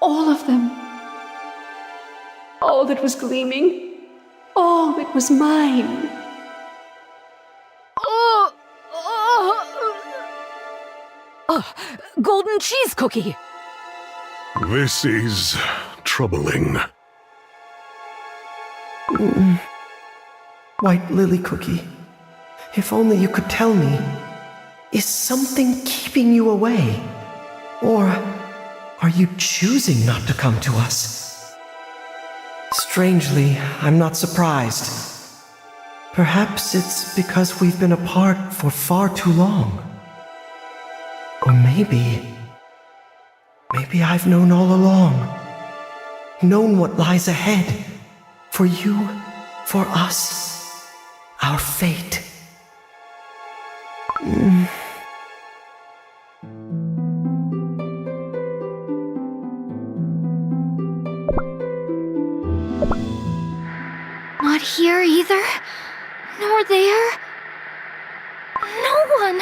All of them. All that was gleaming, all that was mine. Golden cheese cookie! This is troubling. White Lily Cookie, if only you could tell me, is something keeping you away? Or are you choosing not to come to us? Strangely, I'm not surprised. Perhaps it's because we've been apart for far too long. Or maybe I've known all along. Known what lies ahead. For you, for us, our fate. Not here either. Nor there. No one.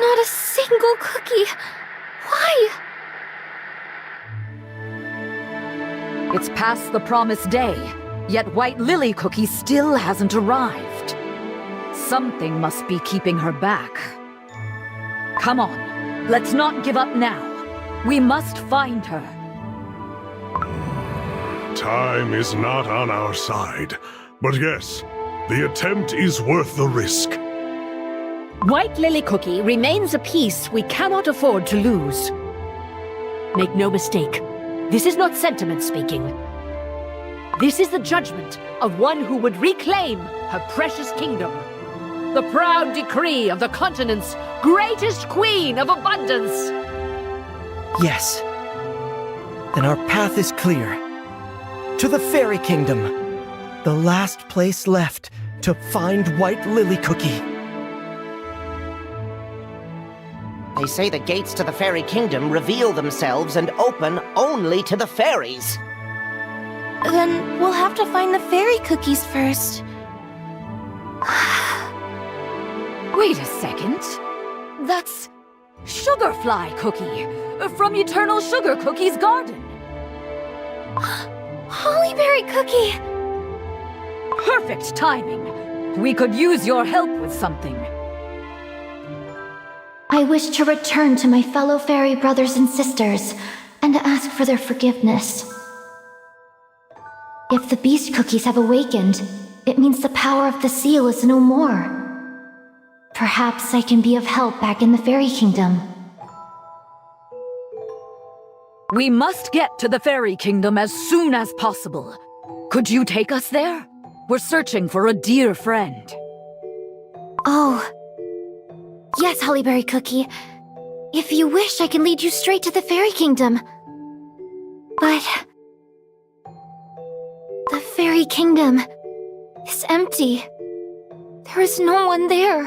Not a single cookie. Why? It's past the promised day, yet White Lily Cookie still hasn't arrived. Something must be keeping her back. Come on, let's not give up now. We must find her. Time is not on our side. But yes, the attempt is worth the risk. White Lily Cookie remains a piece we cannot afford to lose. Make no mistake, this is not sentiment speaking. This is the judgment of one who would reclaim her precious kingdom. The proud decree of the continent's greatest queen of abundance. Yes. Then our path is clear. To the Fairy Kingdom. The last place left to find White Lily Cookie. They say the gates to the Fairy Kingdom reveal themselves and open only to the fairies. Then we'll have to find the fairy cookies first. Wait a second. That's Sugarfly Cookie from Eternal Sugar Cookie's garden. Hollyberry Cookie! Perfect timing. We could use your help with something. I wish to return to my fellow fairy brothers and sisters and to ask for their forgiveness. If the beast cookies have awakened, it means the power of the seal is no more. Perhaps I can be of help back in the Fairy Kingdom. We must get to the Fairy Kingdom as soon as possible. Could you take us there? We're searching for a dear friend. Oh. Yes, Hollyberry Cookie. If you wish, I can lead you straight to the Fairy Kingdom. But the Fairy Kingdom is empty. There is no one there.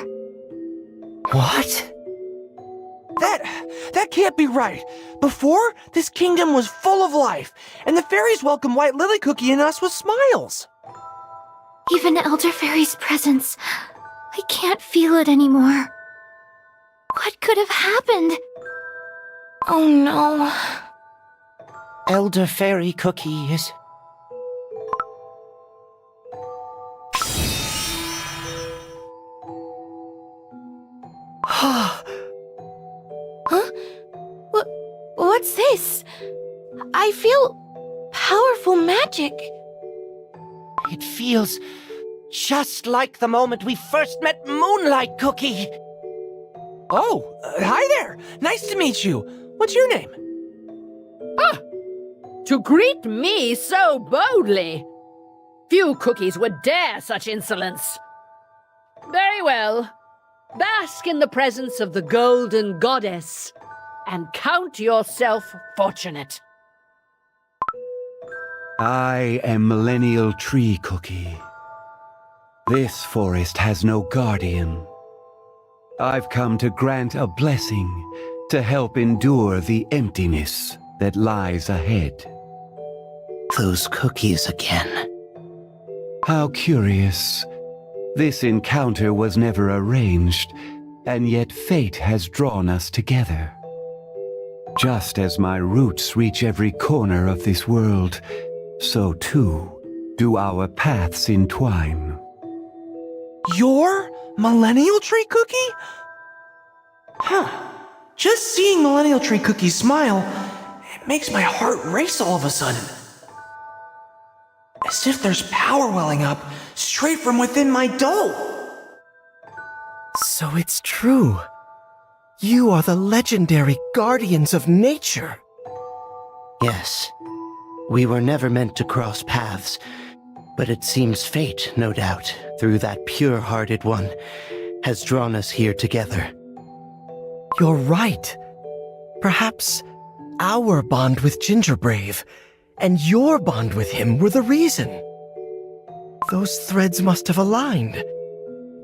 What? That can't be right. Before, this kingdom was full of life, and the fairies welcomed White Lily Cookie and us with smiles. Even Elder Fairy's presence, I can't feel it anymore. What could have happened? Oh no. Elder Fairy Cookie What's this? I feel powerful magic. It feels just like the moment we first met Moonlight Cookie. Oh, hi there. Nice to meet you. What's your name? Ah! To greet me so boldly! Few cookies would dare such insolence. Very well. Bask in the presence of the Golden Goddess, and count yourself fortunate. I am Millennial Tree Cookie. This forest has no guardian. I've come to grant a blessing to help endure the emptiness that lies ahead. Those cookies again. How curious. This encounter was never arranged, and yet fate has drawn us together. Just as my roots reach every corner of this world, so too do our paths entwine. You're Millennial Tree Cookie? Huh. Just seeing Millennial Tree Cookie smile, it makes my heart race all of a sudden. As if there's power welling up straight from within my dough. So it's true. You are the legendary guardians of nature. Yes. We were never meant to cross paths, but it seems fate, no doubt, through that pure-hearted one, has drawn us here together. You're right. Perhaps our bond with Gingerbrave and your bond with him were the reason. Those threads must have aligned,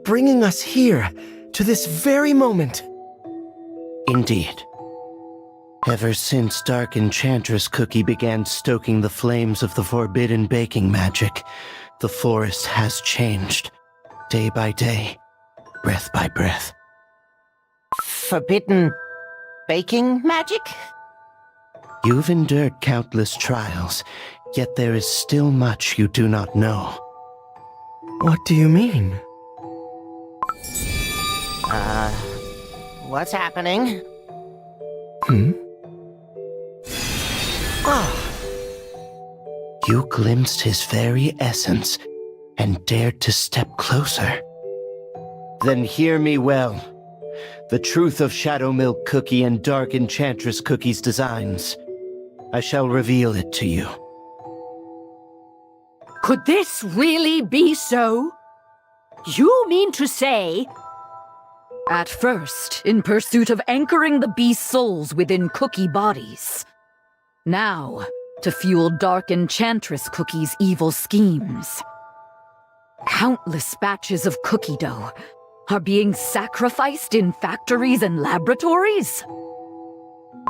bringing us here to this very moment. Indeed. Ever since Dark Enchantress Cookie began stoking the flames of the forbidden baking magic, the forest has changed, day by day, breath by breath. Forbidden baking magic? You've endured countless trials, yet there is still much you do not know. What do you mean? What's happening? You glimpsed his very essence and dared to step closer. Then hear me well. The truth of Shadow Milk Cookie and Dark Enchantress Cookie's designs. I shall reveal it to you. Could this really be so? You mean to say... At first, in pursuit of anchoring the beast's souls within cookie bodies. Now, to fuel Dark Enchantress Cookie's evil schemes. Countless batches of cookie dough are being sacrificed in factories and laboratories?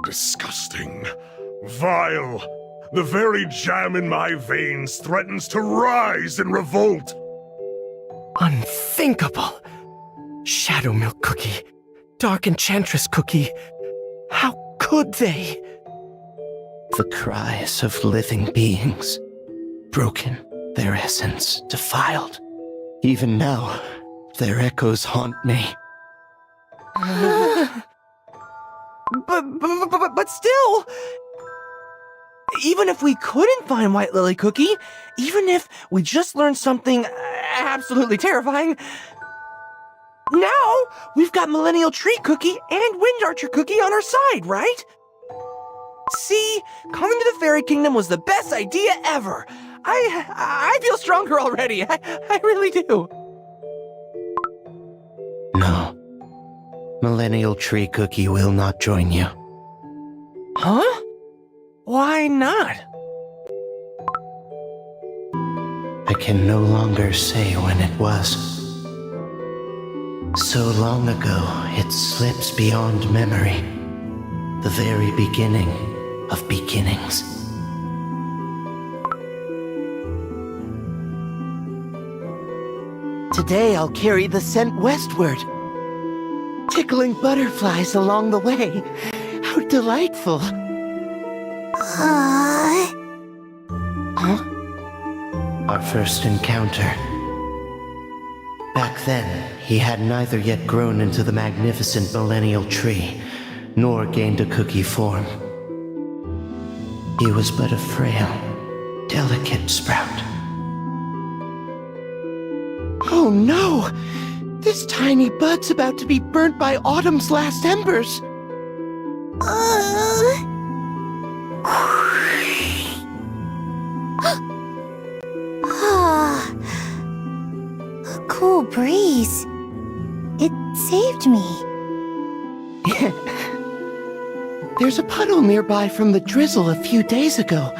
Disgusting. Vile. The very jam in my veins threatens to rise in revolt. Unthinkable. Shadow Milk Cookie, Dark Enchantress Cookie, how could they? The cries of living beings, broken, their essence defiled. Even now, their echoes haunt me. But still, even if we couldn't find White Lily Cookie, even if we just learned something absolutely terrifying, now we've got Millennial Tree Cookie and Wind Archer Cookie on our side, right? See, coming to the Fairy Kingdom was the best idea ever. I feel stronger already. I really do. No. Millennial Tree Cookie will not join you. Huh? Why not? I can no longer say when it was. So long ago, it slips beyond memory. The very beginning of beginnings. Today I'll carry the scent westward. Tickling butterflies along the way. How delightful. Huh? Our first encounter. Back then, he had neither yet grown into the magnificent millennial tree, nor gained a cookie form. He was but a frail, delicate sprout. Oh no! This tiny bud's about to be burnt by autumn's last embers. A cool breeze. It saved me. There's a puddle nearby from the drizzle a few days ago.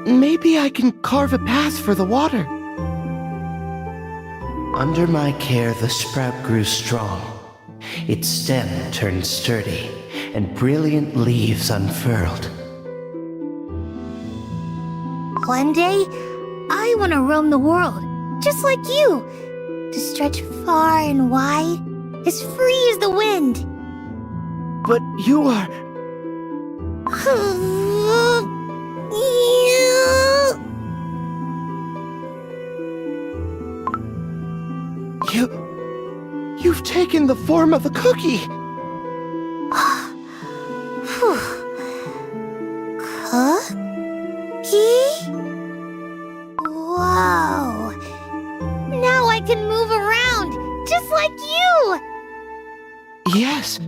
Maybe I can carve a path for the water. Under my care, the sprout grew strong. Its stem turned sturdy, and brilliant leaves unfurled. One day, I want to roam the world, just like you. To stretch far and wide, as free as the wind. But you are... You've taken the form of a cookie. Cookie? Whoa. Now I can move around, just like you. Yes.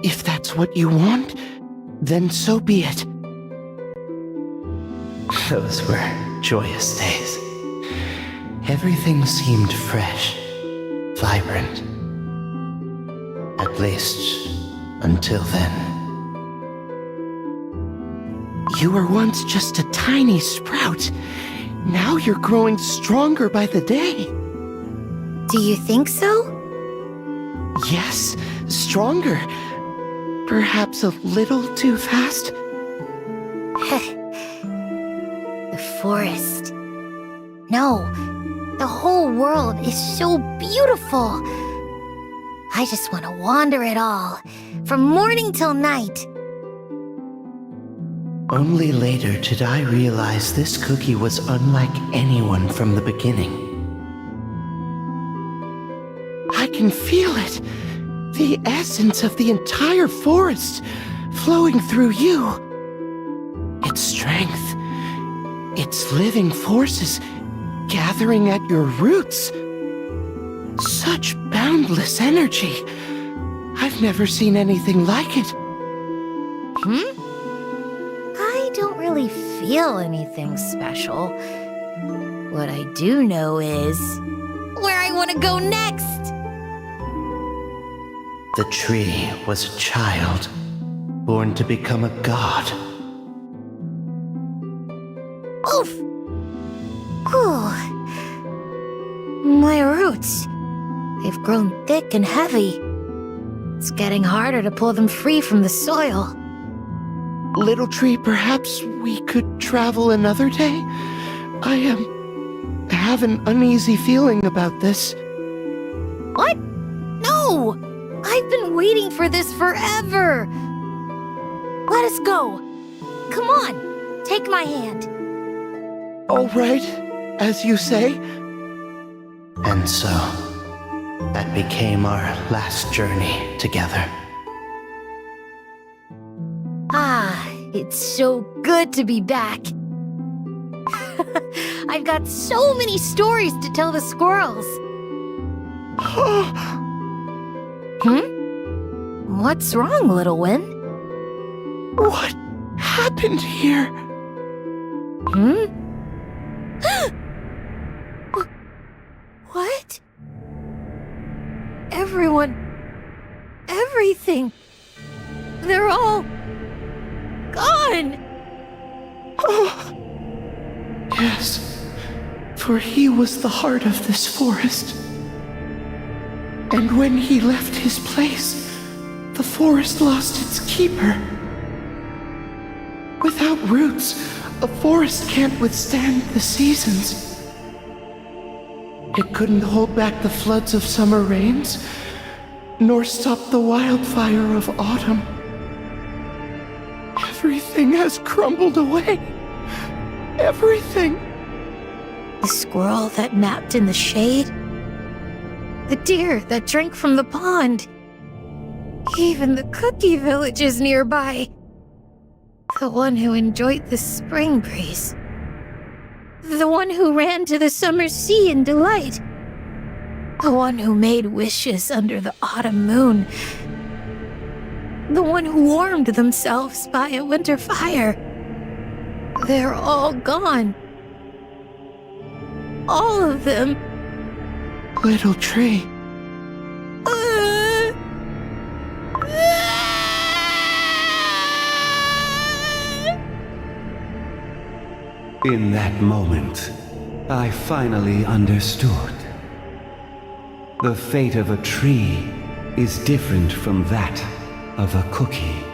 If that's what you want, then so be it. Those were joyous days. Everything seemed fresh, vibrant. At least, until then. You were once just a tiny sprout. Now you're growing stronger by the day. Do you think so? Yes, stronger. Perhaps a little too fast. The forest. No, the whole world is so beautiful. I just want to wander it all, from morning till night. Only later did I realize this cookie was unlike anyone from the beginning. I can feel it. The essence of the entire forest flowing through you. Its strength, its living forces gathering at your roots. Such boundless energy. I've never seen anything like it. I don't really feel anything special. What I do know is where I want to go next. The tree was a child, born to become a god. Oof! Whew. My roots. They've grown thick and heavy. It's getting harder to pull them free from the soil. Little tree, perhaps we could travel another day? I have an uneasy feeling about this. What? No! I've been waiting for this forever! Let us go! Come on, take my hand. All right, as you say. And so, that became our last journey together. Ah, it's so good to be back. I've got so many stories to tell the squirrels. What's wrong, little one? What happened here? What? Everyone, everything, they're all gone. Yes, for he was the heart of this forest. And when he left his place, the forest lost its keeper. Without roots, a forest can't withstand the seasons. It couldn't hold back the floods of summer rains, nor stop the wildfire of autumn. Everything has crumbled away. Everything. The squirrel that napped in the shade. The deer that drank from the pond. Even the cookie village is nearby. The one who enjoyed the spring breeze. The one who ran to the summer sea in delight. The one who made wishes under the autumn moon. The one who warmed themselves by a winter fire. They're all gone. All of them. Little tree. In that moment, I finally understood. The fate of a tree is different from that of a cookie.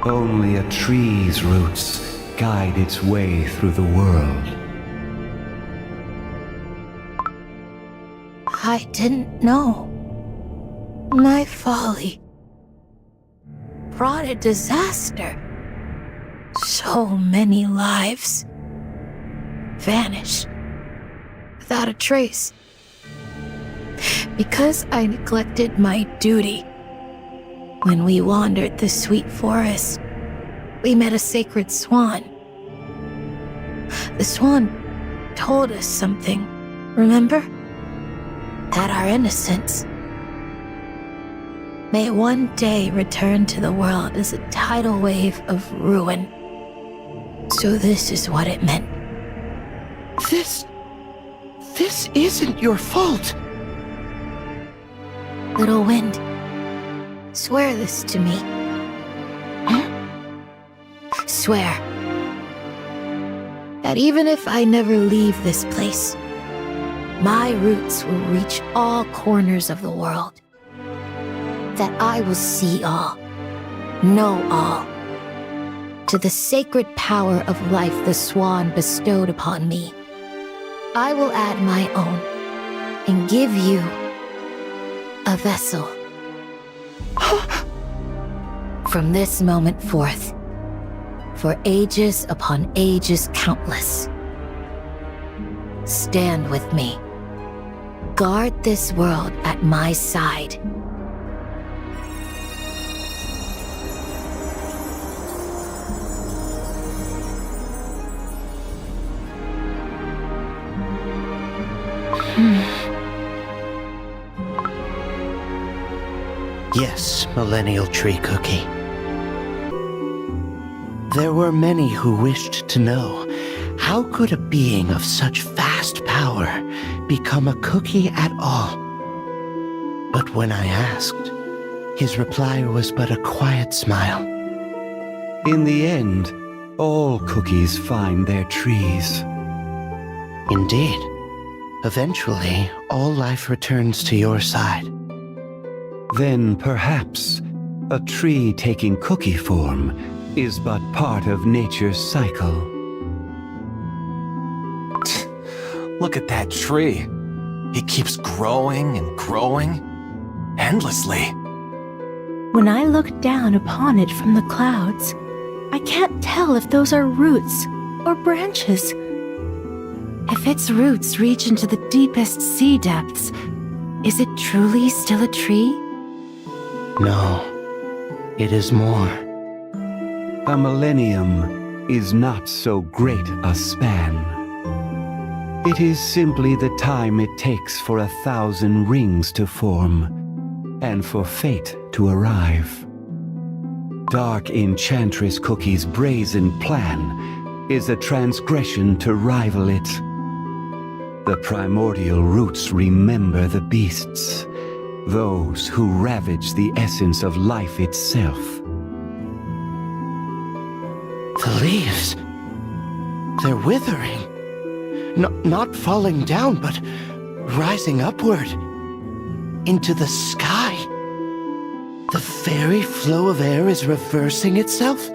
Only a tree's roots guide its way through the world. I didn't know. My folly brought a disaster. So many lives vanished without a trace. Because I neglected my duty. When we wandered the sweet forest, we met a sacred swan. The swan told us something, remember? That our innocence may one day return to the world as a tidal wave of ruin. So this is what it meant. This isn't your fault. Little wind, swear this to me. Swear that even if I never leave this place, my roots will reach all corners of the world. That I will see all, know all. To the sacred power of life the swan bestowed upon me, I will add my own and give you a vessel. From this moment forth, for ages upon ages countless, stand with me. Guard this world at my side. Yes, Millennial Tree Cookie. There were many who wished to know, how could a being of such vast power become a cookie at all? But when I asked, his reply was but a quiet smile. In the end, all cookies find their trees. Indeed. Eventually, all life returns to your side. Then perhaps a tree taking cookie form is but part of nature's cycle. Look at that tree. It keeps growing and growing, endlessly. When I look down upon it from the clouds, I can't tell if those are roots or branches. If its roots reach into the deepest sea depths, is it truly still a tree? No, it is more. A millennium is not so great a span. It is simply the time it takes for 1,000 rings to form, and for fate to arrive. Dark Enchantress Cookie's brazen plan is a transgression to rival it. The primordial roots remember the beasts, those who ravage the essence of life itself. The leaves, they're withering. Not falling down, but rising upward into the sky. The very flow of air is reversing itself.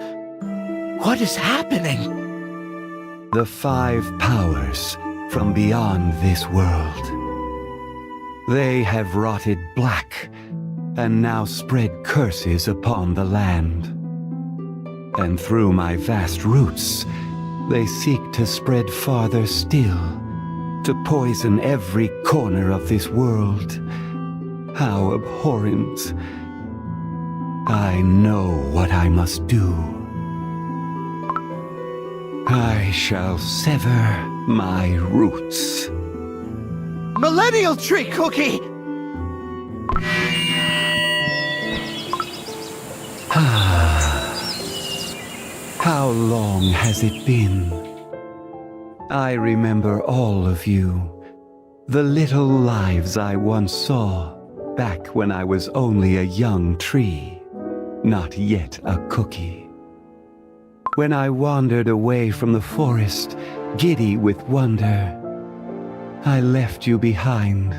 What is happening? The 5 powers from beyond this world. They have rotted black and now spread curses upon the land. And through my vast roots, they seek to spread farther still, to poison every corner of this world. How abhorrent. I know what I must do. I shall sever my roots. Millennial Tree Cookie! How long has it been? I remember all of you. The little lives I once saw back when I was only a young tree, not yet a cookie. When I wandered away from the forest, giddy with wonder, I left you behind.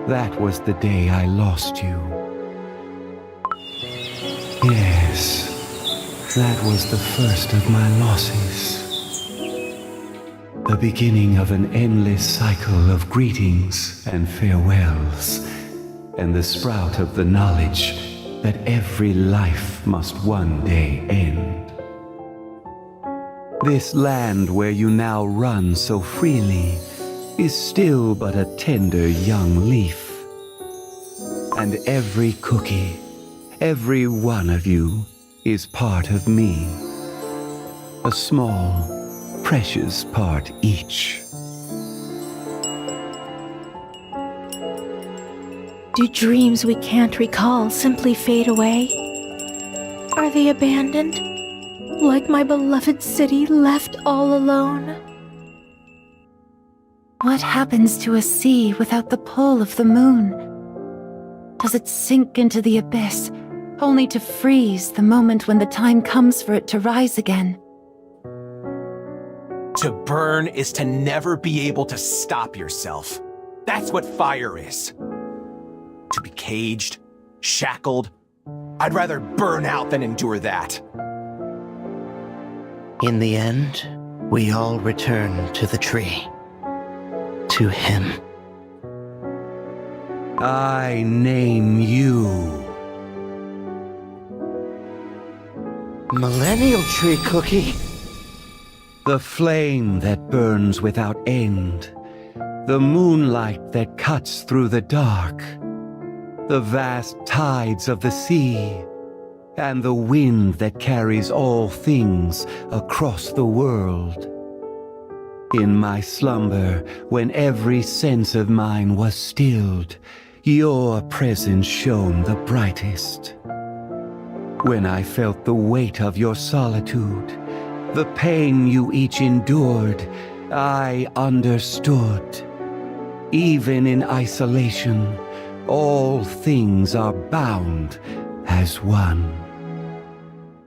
That was the day I lost you. Yes, that was the first of my losses. The beginning of an endless cycle of greetings and farewells, and the sprout of the knowledge that every life must one day end. This land where you now run so freely is still but a tender young leaf. And every cookie, every one of you, is part of me. A small, precious part each. Do dreams we can't recall simply fade away? Are they abandoned? Like my beloved city left all alone? What happens to a sea without the pull of the moon? Does it sink into the abyss, only to freeze the moment when the time comes for it to rise again? To burn is to never be able to stop yourself. That's what fire is. To be caged, shackled. I'd rather burn out than endure that. In the end, we all return to the tree. To him. I name you. Millennial Tree Cookie. The flame that burns without end. The moonlight that cuts through the dark. The vast tides of the sea. And the wind that carries all things across the world. In my slumber, when every sense of mine was stilled, your presence shone the brightest. When I felt the weight of your solitude, the pain you each endured, I understood. Even in isolation, all things are bound as one.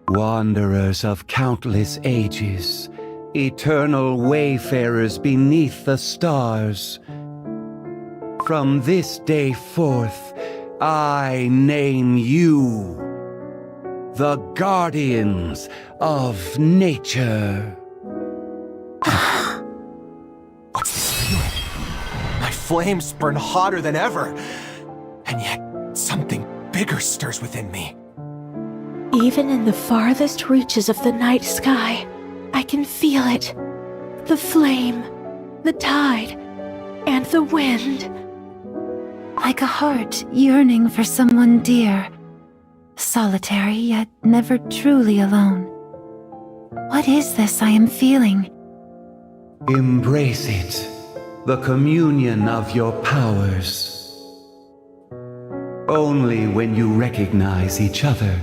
Wanderers of countless ages, eternal wayfarers beneath the stars. From this day forth, I name you the Guardians of Nature. What's this feeling? My flames burn hotter than ever, and yet something bigger stirs within me. Even in the farthest reaches of the night sky, I can feel it. The flame, the tide, and the wind. Like a heart yearning for someone dear. Solitary, yet never truly alone. What is this I am feeling? Embrace it, the communion of your powers. Only when you recognize each other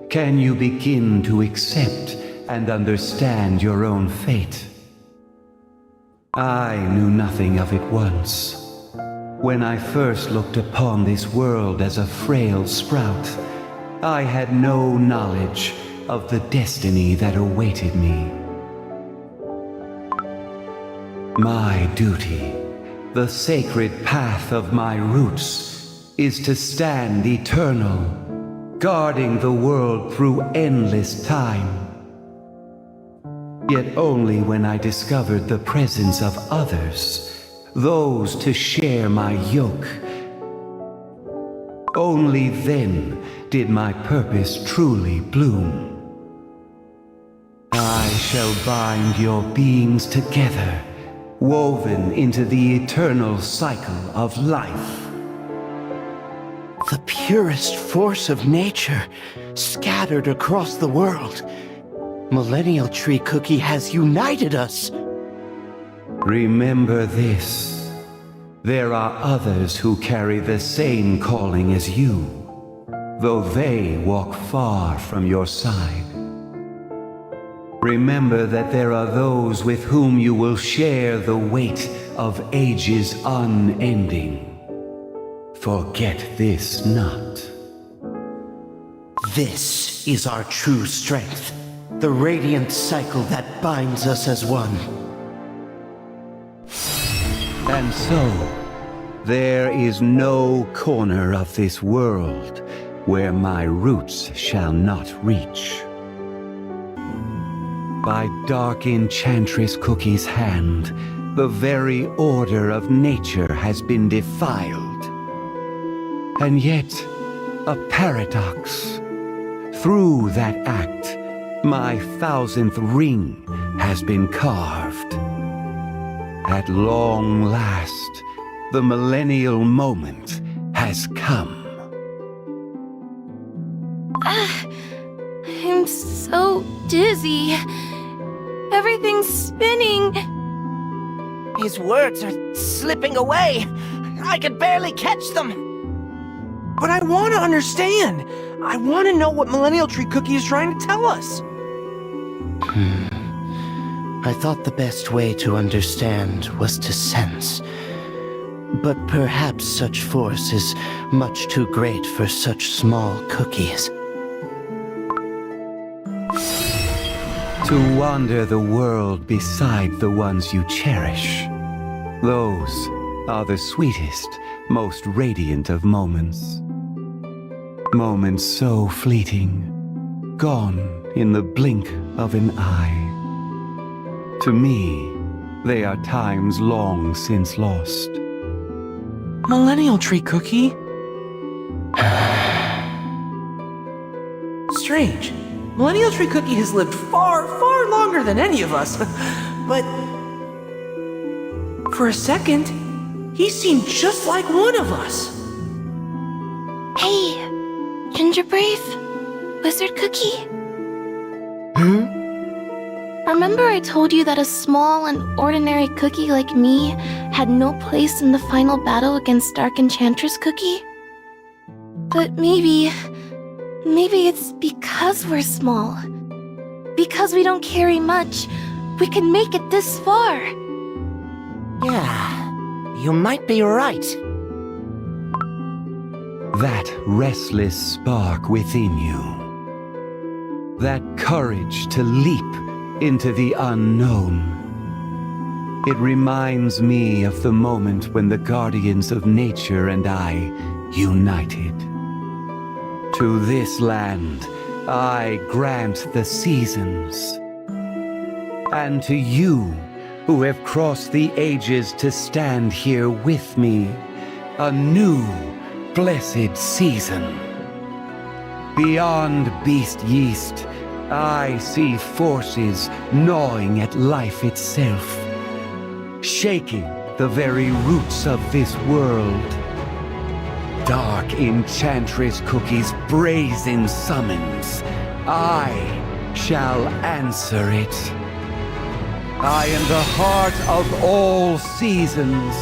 can you begin to accept and understand your own fate. I knew nothing of it once. When I first looked upon this world as a frail sprout, I had no knowledge of the destiny that awaited me. My duty, the sacred path of my roots, is to stand eternal, guarding the world through endless time. Yet only when I discovered the presence of others, those to share my yoke, only then did my purpose truly bloom. I shall bind your beings together, woven into the eternal cycle of life. The purest force of nature, scattered across the world. Millennial Tree Cookie has united us. Remember this. There are others who carry the same calling as you, though they walk far from your side. Remember that there are those with whom you will share the weight of ages unending. Forget this not. This is our true strength, the radiant cycle that binds us as one. And so, there is no corner of this world where my roots shall not reach. By dark Enchantress Cookie's hand, the very order of nature has been defiled. And yet, a paradox. Through that act, my 1000th ring has been carved. At long last, the millennial moment has come. I'm so dizzy. Everything's spinning. His words are slipping away. I can barely catch them. But I want to understand. I want to know what Millennial Tree Cookie is trying to tell us. I thought the best way to understand was to sense. But perhaps such force is much too great for such small cookies. To wander the world beside the ones you cherish. Those are the sweetest, most radiant of moments. Moments so fleeting, gone in the blink of an eye. To me, they are times long since lost. Millennial Tree Cookie? Strange. Millennial Tree Cookie has lived far, far longer than any of us. But for a second, he seemed just like one of us. Hey, Gingerbrave, Wizard Cookie. Remember I told you that a small and ordinary cookie like me had no place in the final battle against Dark Enchantress Cookie? But maybe it's because we're small. Because we don't carry much, we can make it this far. Yeah, you might be right. That restless spark within you. That courage to leap into the unknown. It reminds me of the moment when the guardians of nature and I united. To this land, I grant the seasons. And to you, who have crossed the ages to stand here with me, a new, blessed season. Beyond beast yeast, I see forces gnawing at life itself, shaking the very roots of this world. Dark Enchantress Cookie's brazen summons, I shall answer it. I am the heart of all seasons,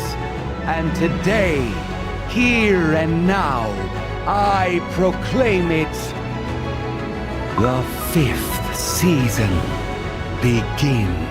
and today, here and now, I proclaim it. The 5th season begins.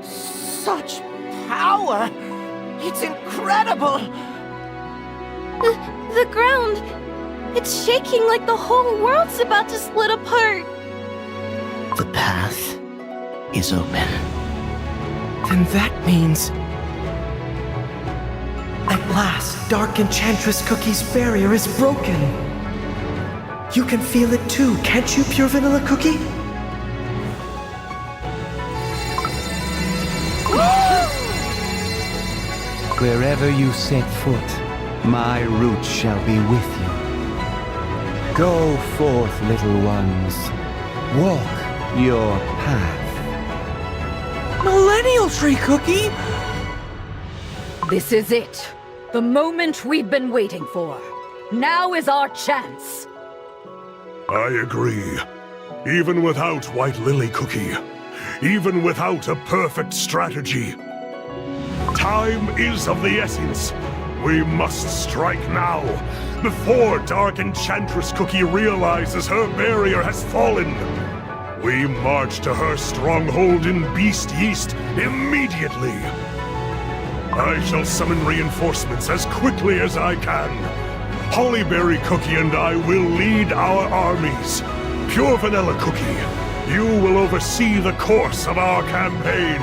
Such power! It's incredible! The ground, it's shaking like the whole world's about to split apart. The path is open. Then that means... At last, Dark Enchantress Cookie's barrier is broken. You can feel it too, can't you, Pure Vanilla Cookie? Wherever you set foot, my roots shall be with you. Go forth, little ones. Walk your path. Millennial Tree Cookie! This is it. The moment we've been waiting for. Now is our chance. I agree. Even without White Lily Cookie, even without a perfect strategy, time is of the essence. We must strike now, before Dark Enchantress Cookie realizes her barrier has fallen. We march to her stronghold in Beast Yeast immediately. I shall summon reinforcements as quickly as I can. Hollyberry Cookie and I will lead our armies. Pure Vanilla Cookie, you will oversee the course of our campaign.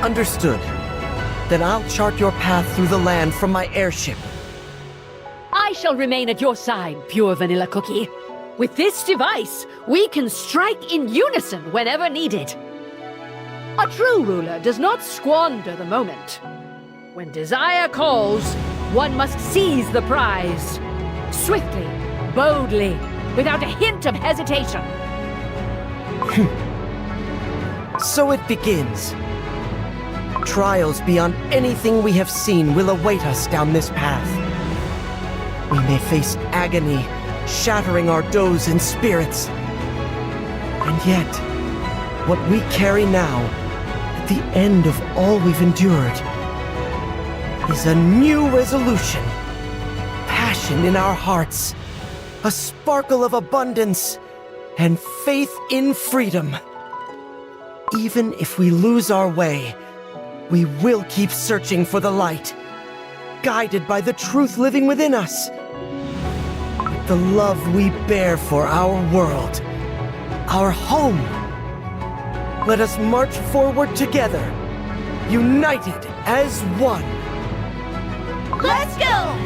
Understood. Then I'll chart your path through the land from my airship. I shall remain at your side, Pure Vanilla Cookie. With this device, we can strike in unison whenever needed. A true ruler does not squander the moment. When desire calls, one must seize the prize. Swiftly, boldly, without a hint of hesitation. So it begins. Trials beyond anything we have seen will await us down this path. We may face agony, shattering our doughs and spirits. And yet, what we carry now, at the end of all we've endured, is a new resolution, passion in our hearts, a sparkle of abundance, and faith in freedom. Even if we lose our way, we will keep searching for the light, guided by the truth living within us. With the love we bear for our world, our home. Let us march forward together, united as one. Let's go!